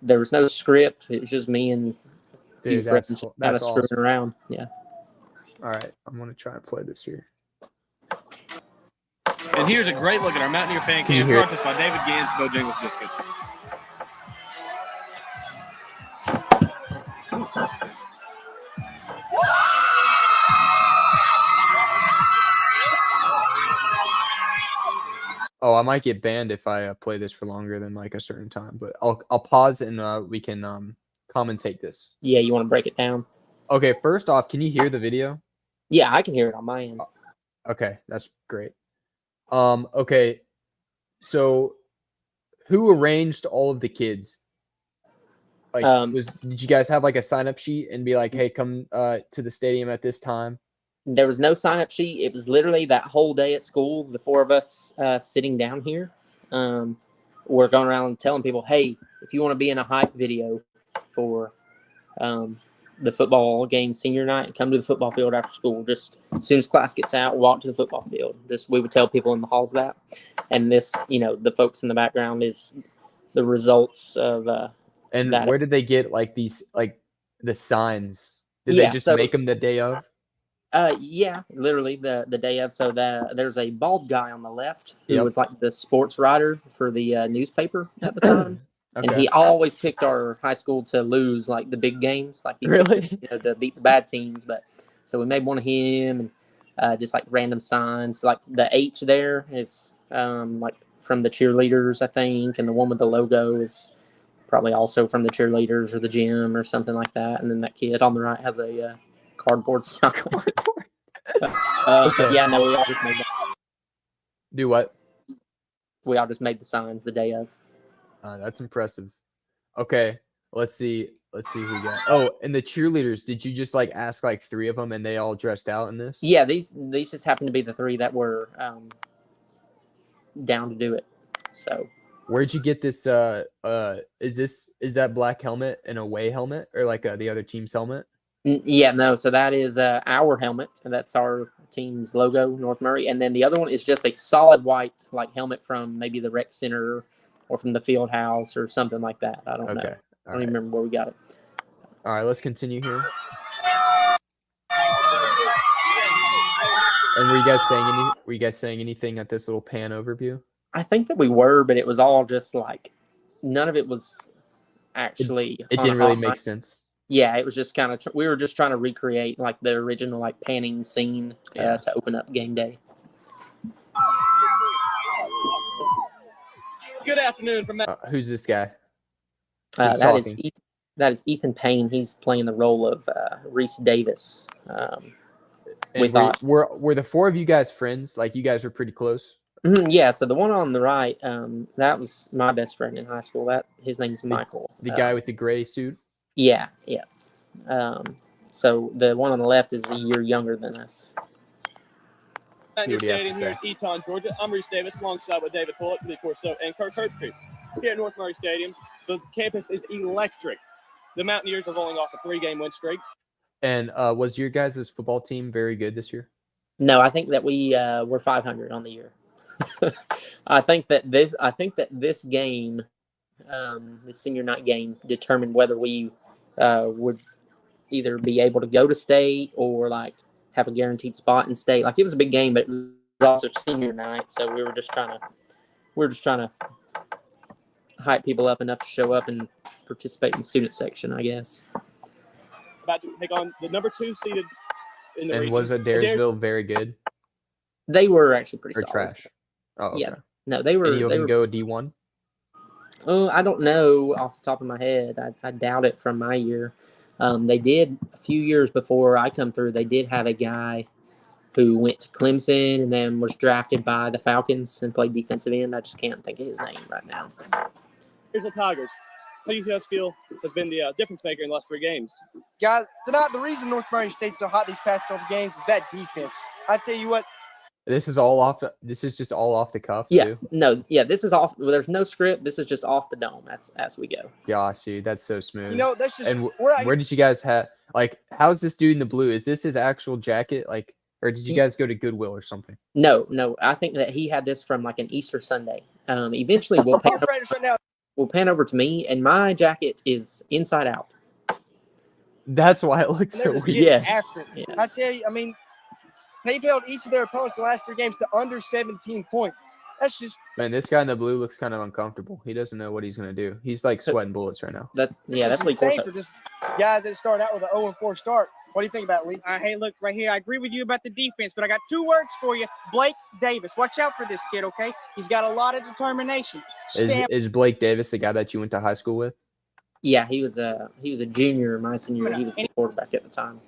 there was no script. It was just me and a few friends kind of screwing around. Yeah. All right. I'm going to try and play this here. And here's a great look at our Mountaineer fan cam brought to us by David Gann's Bojangles Biscuits. Oh, I might get banned if I play this for longer than like a certain time, but I'll pause and we can commentate this. Yeah, you want to break it down? Okay, first off, can you hear the video? Yeah, I can hear it on my end. Okay, that's great. Okay, so who arranged all of the kids? Like, did you guys have like a sign-up sheet and be like, hey, come to the stadium at this time? There was no sign-up sheet. It was literally that whole day at school, the four of us sitting down here. We're going around telling people, hey, if you want to be in a hype video for the football game senior night, come to the football field after school. Just as soon as class gets out, walk to the football field. We would tell people in the halls that. And this, the folks in the background is the results of and that. Where did they get like these, like the signs? Did they just make them the day of? Yeah, literally the day of. So there's a bald guy on the left who was like the sports writer for the newspaper at the time. Okay. And he always picked our high school to lose like the big games, like really to beat the bad teams. But so we made one of him and just like random signs. Like the H there is like from the cheerleaders, I think, and the one with the logo is probably also from the cheerleaders or the gym or something like that. And then that kid on the right has a cardboard sign. Okay. Yeah, no, we all just made that. Do what? We all just made the signs the day of. That's impressive. Okay, let's see who we got. Oh, and the cheerleaders, did you just like ask like 3 of them and they all dressed out in this? Yeah, these just happened to be the 3 that were down to do it. So where'd you get this? Is that black helmet an away helmet or like the other team's helmet? Yeah, no. So that is our helmet, and that's our team's logo, North Murray. And then the other one is just a solid white like helmet from maybe the rec center or from the field house or something like that. I don't know. I don't even remember where we got it. All right, let's continue here. And were you guys saying anything at this little pan overview? I think that we were, but it was all just like none of it was actually. It on didn't a really hot make night. sense. Yeah, it was just kind of. We were just trying to recreate like the original like panning scene to open up game day. Good afternoon from Who's this guy? Who's That is talking? that is Ethan Payne. He's playing the role of Reese Davis. And were the four of you guys friends? Like you guys were pretty close? Yeah, so the one on the right, that was my best friend in high school. His name's Michael. The guy with the gray suit? Yeah. So the one on the left is a year younger than us. At your stadium here in Eton, Georgia. I'm Reese Davis, alongside with David Bullock, Lee Corso, and Kirk Herbstreit. Here at North Murray Stadium, the campus is electric. The Mountaineers are rolling off a 3-game win streak. And was your guys' football team very good this year? No, I think that we were 500 on the year. I think that this game, this senior night game, determined whether we would either be able to go to state or like have a guaranteed spot in state. Like it was a big game, but it was also senior night, so we were just trying to hype people up enough to show up and participate in the student section, I guess. About to take on the number 2 seeded in the region. And was Adairsville very good? They were actually pretty solid. Trash? Oh, okay. Yeah. No, they were. Any of them go D1? Oh, I don't know off the top of my head. I doubt it from my year. They did a few years before I come through. They did have a guy who went to Clemson and then was drafted by the Falcons and played defensive end. I just can't think of his name right now. Here's the Tigers. How do you guys feel has been the difference maker in the last 3 games? Guys, tonight the reason North Murray State's so hot these past couple games is that defense. I tell you what. This is all off. This is just all off the cuff. Yeah, too? no, yeah. This is off. Well, there's no script. This is just off the dome as we go. Gosh, dude, that's so smooth. You know, that's just. And where did you guys have? Like, how's this dude in the blue? Is this his actual jacket? Like, or did you guys go to Goodwill or something? No. I think that he had this from like an Easter Sunday. Eventually, we'll pan over to me, and my jacket is inside out. That's why it looks so weird. Yes. I tell you, I mean. They've held each of their opponents the last 3 games to under 17 points. That's just man. This guy in the blue looks kind of uncomfortable. He doesn't know what he's gonna do. He's like sweating bullets right now. That's Lee insane Corso. for just guys that start out with an 0-4 start. What do you think about Lee? Hey, look right here. I agree with you about the defense, but I got 2 words for you. Blake Davis. Watch out for this kid, okay? He's got a lot of determination. Is Blake Davis the guy that you went to high school with? Yeah, he was a junior my senior year. He was the quarterback at the time.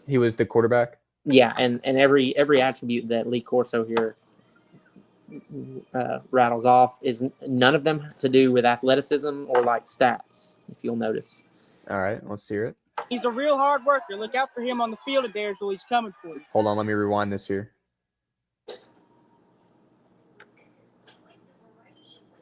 He was the quarterback. Yeah, and every attribute that Lee Corso here rattles off is none of them to do with athleticism or like stats, if you'll notice. All right, let's hear it. He's a real hard worker. Look out for him on the field at Adairsville. He's coming for you. Hold on, let me rewind this here.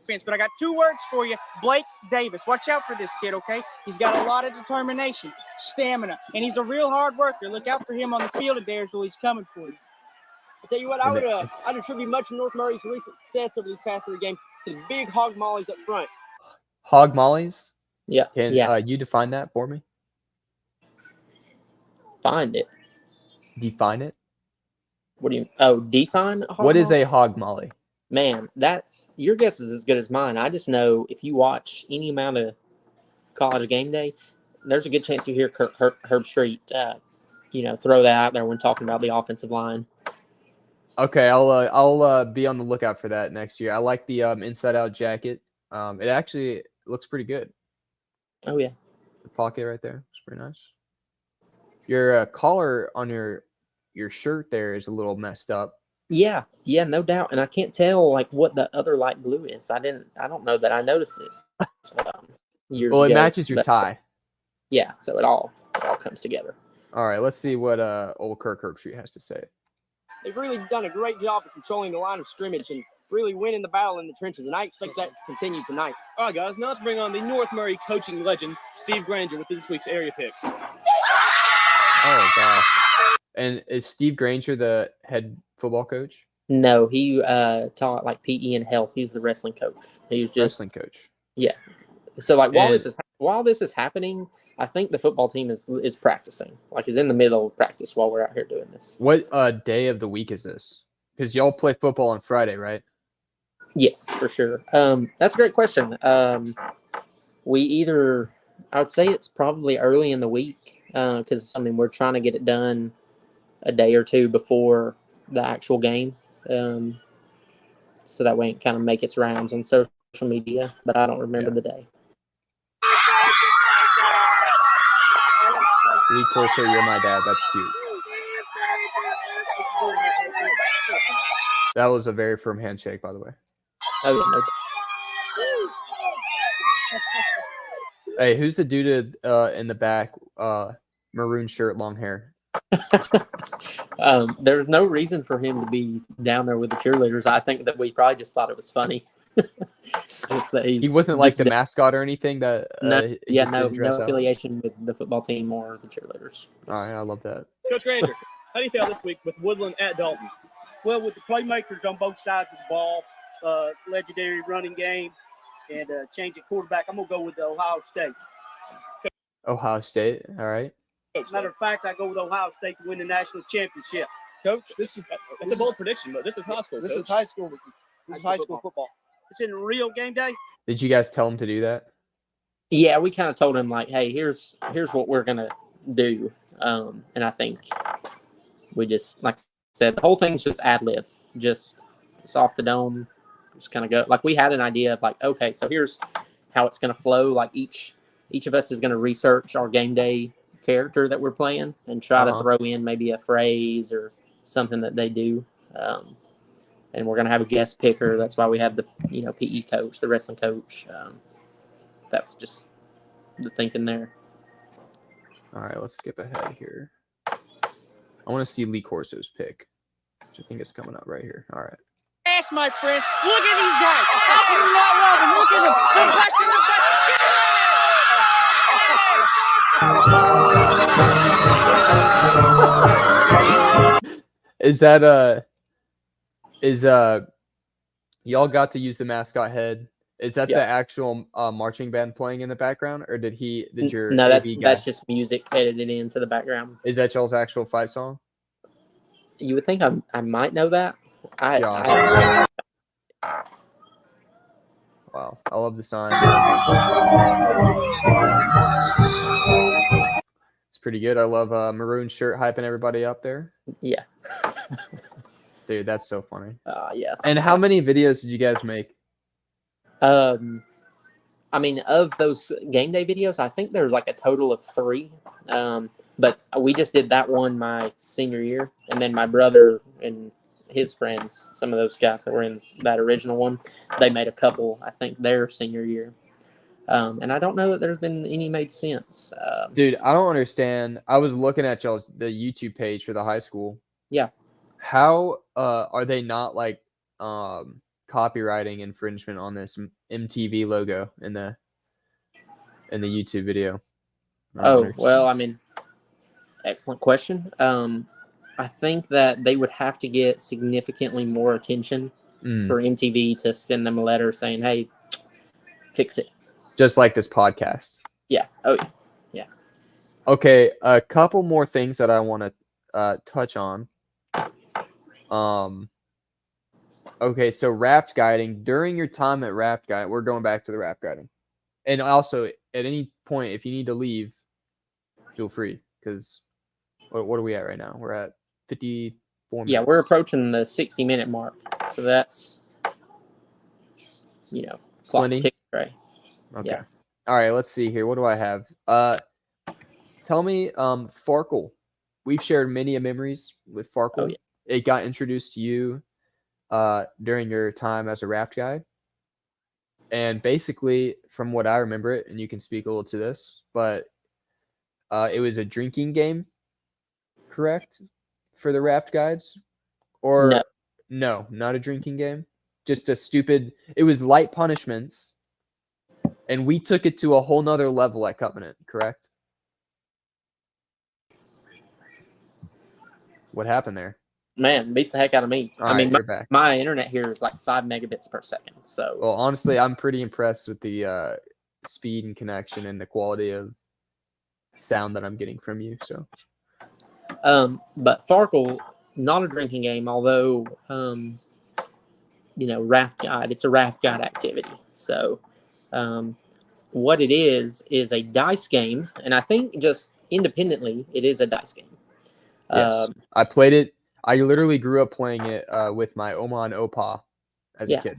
But I got 2 words for you. Blake Davis. Watch out for this kid, okay? He's got a lot of determination, stamina, and he's a real hard worker. Look out for him on the field at Adairsville. He's coming for you. I tell you what, I'd attribute much of North Murray's recent success over these past 3 games to the big hog mollies up front. Hog mollies? Yeah. Can you define that for me? Find it. Define it? What do you? Oh, define. What is a hog molly? Man, your guess is as good as mine. I just know if you watch any amount of college game day, there's a good chance you hear Kirk Herbstreit, throw that out there when talking about the offensive line. Okay, I'll be on the lookout for that next year. I like the inside out jacket. It actually looks pretty good. Oh yeah, the pocket right there. It's pretty nice. Your collar on your shirt there is a little messed up. Yeah, no doubt. And I can't tell like what the other light blue is. I don't know that I noticed it. Years well, it ago, matches your tie. Yeah, so it all comes together. All right, let's see what old Kirk Herbstreit has to say. They've really done a great job of controlling the line of scrimmage and really winning the battle in the trenches, and I expect that to continue tonight. All right, guys, now let's bring on the North Murray coaching legend, Steve Granger, with this week's area picks. Oh, gosh. And is Steve Granger the head football coach? No, he taught like PE and health. He's the wrestling coach. He was just wrestling coach. Yeah. So like while this is happening, I think the football team is practicing. Like is in the middle of practice while we're out here doing this. What day of the week is this? Because y'all play football on Friday, right? Yes, for sure. That's a great question. We either, I would say it's probably early in the week because we're trying to get it done a day or two before the actual game, so that way it kind of make its rounds on social media. But I don't remember the day. Lee Corso, you're my dad. That's cute. That was a very firm handshake, by the way. Oh, yeah, no. Hey, who's the dude in the back? Maroon shirt, long hair. There's no reason for him to be down there with the cheerleaders. I think that we probably just thought it was funny. Just that he wasn't like the mascot or anything. That no affiliation with the football team or the cheerleaders. All right, I love that. Coach Granger, how do you feel this week with Woodland at Dalton? Well, with the playmakers on both sides of the ball, legendary running game, and changing quarterback, I'm going to go with Ohio State. Ohio State, all right. As a matter of fact, I go with Ohio State to win the national championship. Coach, It's a bold prediction, but this is high school. This Coach. is high school. This is high school football. It's in real game day. Did you guys tell him to do that? Yeah, we kind of told him like, hey, here's what we're gonna do, and I think we just, like I said, the whole thing's just ad lib, just off the dome, just kind of go. Like we had an idea of like, okay, so here's how it's gonna flow. Like each of us is gonna research our game day character that we're playing and try to throw in maybe a phrase or something that they do. And we're going to have a guest picker. That's why we have the PE coach, the wrestling coach. That's just the thinking there. All right, let's skip ahead here. I want to see Lee Corso's pick, which I think is coming up right here. All right. Yes, my friend. Look at these guys. How can you not love them? Look at them. They're best in the Is y'all got to use the mascot head? Is that the actual marching band playing in the background, or did your no? AV That's just music edited into the background. Is that y'all's actual fight song? You would think I might know that. Wow, I love the sign. It's pretty good. I love maroon shirt hyping everybody up there. Yeah. Dude, that's so funny. Yeah. And how many videos did you guys make? Of those game day videos, I think there's like a total of 3. But we just did that one my senior year, and then my brother and his friends, some of those guys that were in that original one, they made a couple, I think, their senior year. And I don't know that there's been any made since. Dude, I don't understand. I was looking at the YouTube page for the high school. Yeah. How are they not like copywriting infringement on this MTV logo in the YouTube video? Excellent question. I think that they would have to get significantly more attention for MTV to send them a letter saying, hey, fix it. Just like this podcast. Yeah. Oh, yeah. Okay, a couple more things that I want to touch on. Okay, so raft guiding. During your time at raft guide, we're going back to the raft guiding. And also, at any point, if you need to leave, feel free. Because what are we at right now? We're at 54 minutes. Yeah, we're approaching the 60-minute mark. So that's, clock's ticking, right? Okay. Yeah. All right, let's see here. What do I have? Tell me, Farkle. We've shared many memories with Farkle. Oh, yeah. It got introduced to you during your time as a raft guide. And basically, from what I remember it, and you can speak a little to this, but it was a drinking game, correct, for the raft guides? Or no, not a drinking game. Just a stupid, it was light punishments. And we took it to a whole nother level at Covenant, correct? What happened there? Man, beats the heck out of me. All right, my internet here is like 5 megabits per second. So, well, honestly, I'm pretty impressed with the speed and connection and the quality of sound that I'm getting from you. So, but Farkle, not a drinking game, although raft guide. It's a raft guide activity. So what it is a dice game, and I think just independently, it is a dice game. Yes, I played it. I literally grew up playing it with my Oma and Opa as a kid.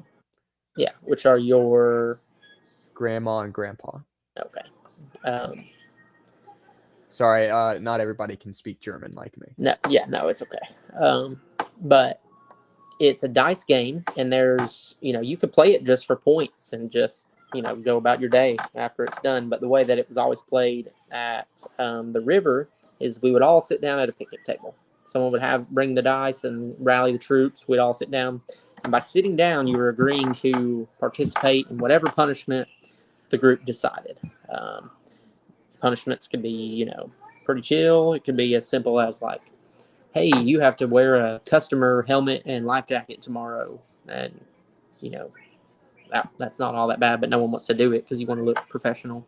Yeah, which are your grandma and grandpa. Okay. Sorry, not everybody can speak German like me. No, it's okay. But it's a dice game, and there's, you could play it just for points and just, go about your day after it's done. But the way that it was always played at the river is we would all sit down at a picnic table. Someone would bring the dice and rally the troops. We'd all sit down. And by sitting down, you were agreeing to participate in whatever punishment the group decided. Punishments could be, pretty chill. It could be as simple as like, hey, you have to wear a customer helmet and life jacket tomorrow. And, that's not all that bad, but no one wants to do it because you want to look professional.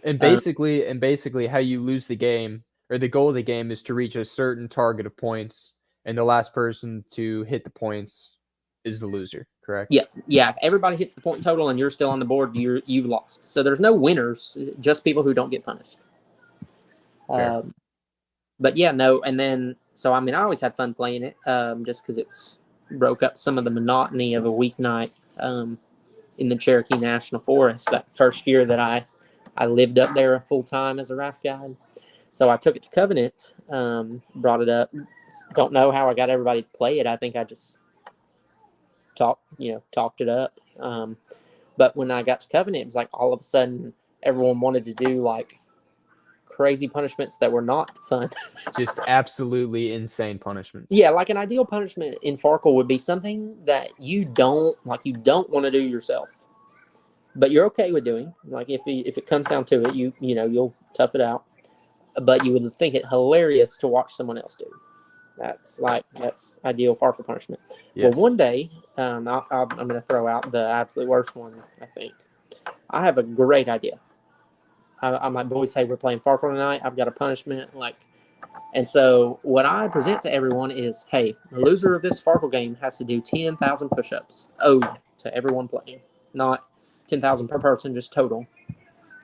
And basically how you lose the game, or the goal of the game, is to reach a certain target of points, and the last person to hit the points is the loser, correct? Yeah. If everybody hits the point total and you're still on the board, you've lost. So there's no winners, just people who don't get punished. But yeah, no, and then I always had fun playing it, just because it broke up some of the monotony of a weeknight in the Cherokee National Forest. That first year that I lived up there full time as a raft guide, so I took it to Covenant, brought it up. Don't know how I got everybody to play it. I think I just talked it up. But when I got to Covenant, it was like all of a sudden everyone wanted to do like crazy punishments that were not fun. Just absolutely insane punishments. Yeah, like an ideal punishment in Farkle would be something that you don't want to do yourself, but you're okay with doing. Like if it comes down to it, you'll tough it out, but you would think it hilarious to watch someone else do. That's ideal Farkle punishment. Yes. Well, one day, I'm going to throw out the absolute worst one. I think I have a great idea. My boys say we're playing Farkle tonight. I've got a punishment, and so what I present to everyone is, hey, the loser of this Farkle game has to do 10,000 push-ups owed to everyone playing, not 10,000 per person, just total.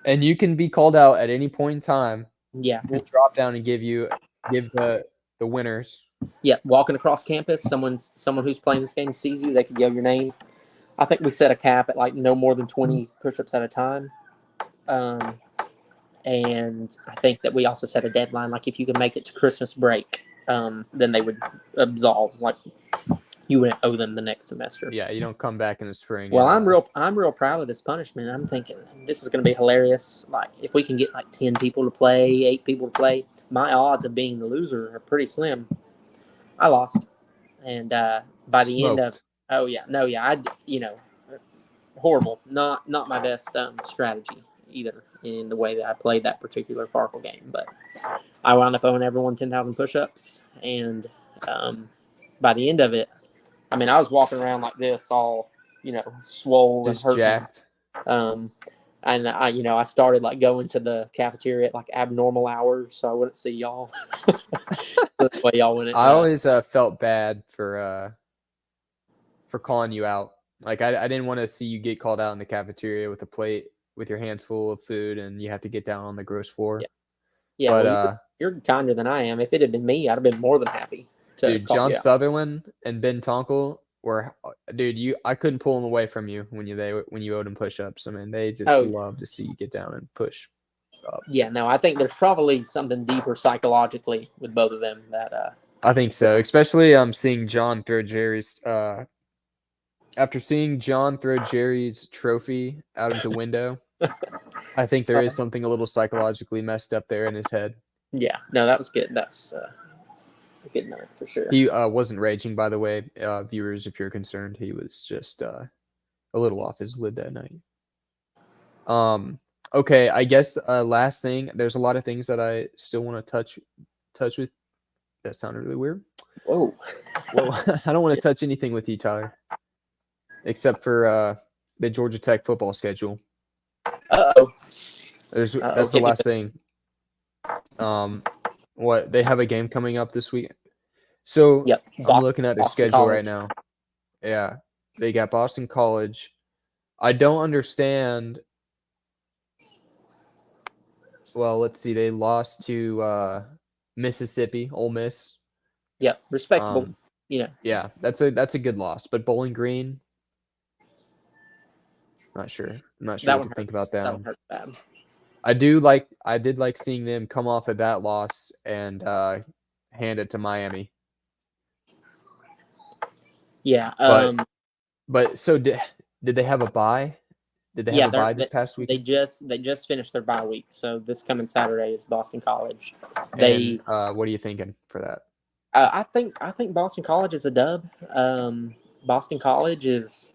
And you can be called out at any point in time. Yeah, to drop down and give the winners. Yeah, walking across campus, someone who's playing this game sees you, they could yell your name. I think we set a cap at like no more than 20 push-ups at a time. And I think that we also set a deadline, like if you can make it to Christmas break, then they would absolve, like you wouldn't owe them the next semester. Yeah, you don't come back in the spring. Well, I'm real proud of this punishment. I'm thinking this is going to be hilarious. Like if we can get like 10 people to play, 8 people to play, my odds of being the loser are pretty slim. I lost, and by the end of horrible. Not my best strategy either in the way that I played that particular Farkle game. But I wound up owing everyone 10,000 push-ups, and by the end of it, I was walking around like this, all swole just and hurting. Jacked. And I started like going to the cafeteria at like abnormal hours, so I wouldn't see y'all. The way y'all went. I always felt bad for calling you out. Like I didn't want to see you get called out in the cafeteria with a plate with your hands full of food, and you have to get down on the gross floor. Yeah. But well, you're kinder than I am. If it had been me, I'd have been more than happy. Dude, John Sutherland and Ben Tonkel were, I couldn't pull them away from you when you owed them push-ups. They just love to see you get down and push up. Yeah, no, I think there's probably something deeper psychologically with both of them that. I think so, especially seeing John throw Jerry's. After seeing John throw Jerry's trophy out of the window, I think there is something a little psychologically messed up there in his head. Yeah, no, that was good. That's a good note for sure. He wasn't raging, by the way, viewers, if you're concerned. He was just a little off his lid that night. Okay, I guess last thing, there's a lot of things that I still want to touch with. That sounded really weird. Whoa. Well, I don't want to touch anything with you, Tyler, except for the Georgia Tech football schedule. Uh-oh. That's the last thing. What, they have a game coming up this week? So yep. I'm looking at their schedule right now. Yeah. They got Boston College. I don't understand. Well, let's see. They lost to Mississippi, Ole Miss. Yeah, respectable. Yeah, that's a good loss. But Bowling Green, not sure. I'm not sure that what one to think hurts. about them. That one hurt bad. I did like seeing them come off of that loss and hand it to Miami. Yeah. But so did they have a bye? Did they have a bye this past week? They just finished their bye week, so this coming Saturday is Boston College. What are you thinking for that? I think Boston College is a dub. Boston College is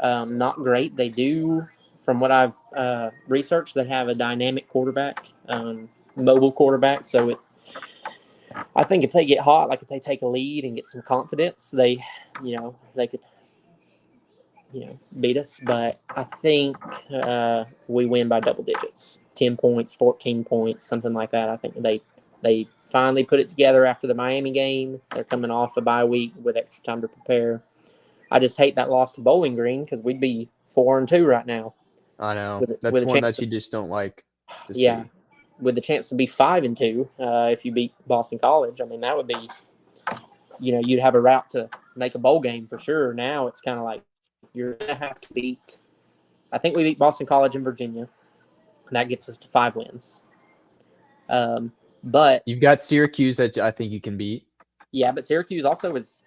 not great. They do, from what I've researched, they have a dynamic quarterback, mobile quarterback. So I think if they get hot, like if they take a lead and get some confidence, they could beat us. But I think we win by double digits, 10 points, 14 points, something like that. I think they finally put it together after the Miami game. They're coming off a bye week with extra time to prepare. I just hate that loss to Bowling Green because we'd be 4-2 right now. I know. That's one that you just don't like to see. With the chance to be 5-2 if you beat Boston College. I mean, that would be, you'd have a route to make a bowl game for sure. Now it's kind of like you're going to have to beat. I think we beat Boston College and Virginia, and that gets us to 5 wins. But you've got Syracuse that I think you can beat. Yeah, but Syracuse also is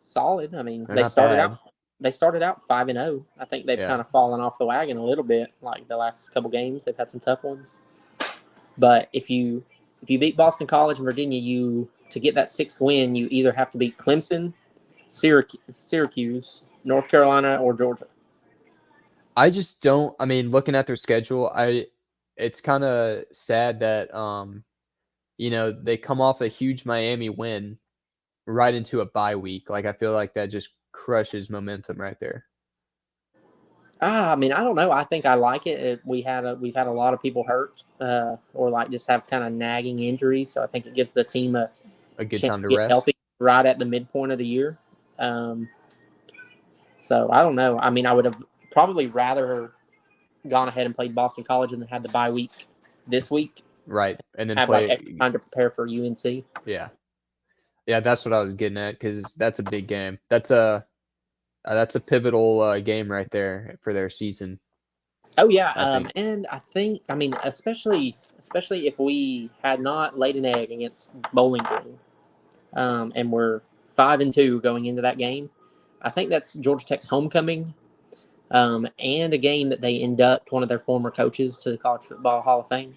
solid. I mean, they started out 5-0. I think they've kind of fallen off the wagon a little bit. Like the last couple games, they've had some tough ones. But if you beat Boston College and Virginia, to get that 6th win, you either have to beat Clemson, Syracuse, North Carolina, or Georgia. I just don't. I mean, looking at their schedule, it's kind of sad that they come off a huge Miami win right into a bye week. Like I feel like that just crushes momentum right there. I mean, I don't know. I think I like it. We've had a lot of people hurt, or like just have kind of nagging injuries. So I think it gives the team a good time to rest, healthy right at the midpoint of the year. So I don't know. I mean, I would have probably rather gone ahead and played Boston College and then had the bye week this week. Right, and then have like extra time to prepare for UNC. Yeah, that's what I was getting at because that's a big game. That's a pivotal game right there for their season. Oh yeah, and I think especially if we had not laid an egg against Bowling Green, and we're 5-2 going into that game, I think that's Georgia Tech's homecoming, and a game that they induct one of their former coaches to the College Football Hall of Fame.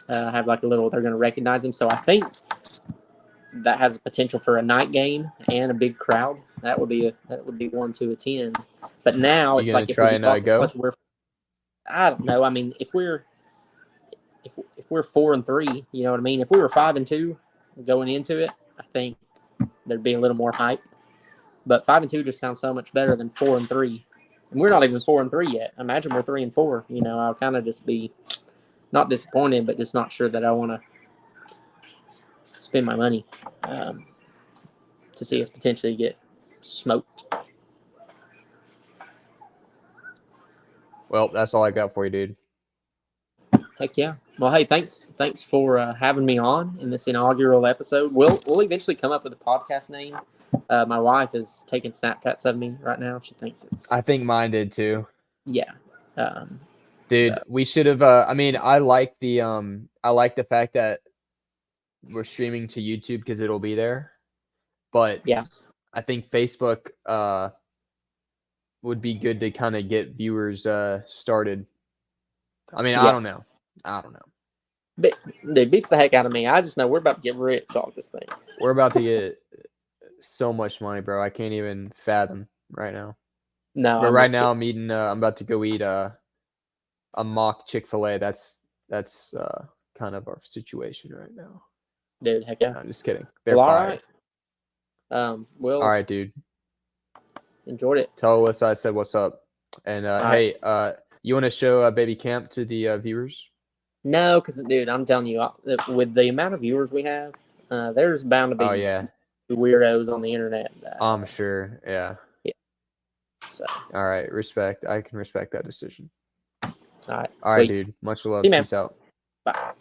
Have like they're going to recognize him. So I think that has potential for a night game and a big crowd. That would be one to attend. But now it's like if we go, I don't know. I mean, if we're 4-3, you know what I mean. If we were 5-2 going into it, I think there'd be a little more hype. But 5-2 just sounds so much better than 4-3. And we're not even 4-3 yet. Imagine we're 3-4. I'll kind of just be not disappointed, but just not sure that I want to spend my money to see us potentially get smoked. Well, that's all I got for you, dude. Heck yeah. Well, hey, thanks for having me on in this inaugural episode. We'll eventually come up with a podcast name. My wife is taking Snapchats of me right now. She thinks it's. I think mine did too. Yeah. Dude, we should have. I mean, I like the fact that we're streaming to YouTube because it'll be there. But yeah, I think Facebook would be good to kind of get viewers started. I mean, I don't know. But it beats the heck out of me. I just know we're about to get rich off this thing. We're about to get so much money, bro. I can't even fathom right now. No, but right now I'm eating. I'm about to go eat a mock Chick-fil-A. That's kind of our situation right now. Dude, heck yeah. No, I'm just kidding. They're fire. All right. All right, dude. Enjoyed it. Tell Alyssa I said what's up. And hey, you want to show Baby Camp to the viewers? No, because dude, I'm telling you, with the amount of viewers we have, there's bound to be weirdos on the internet. I'm sure. Yeah. So, All right, respect. I can respect that decision. all right. All right, Sweet. dude. Much love. See you, man. Peace out. Bye.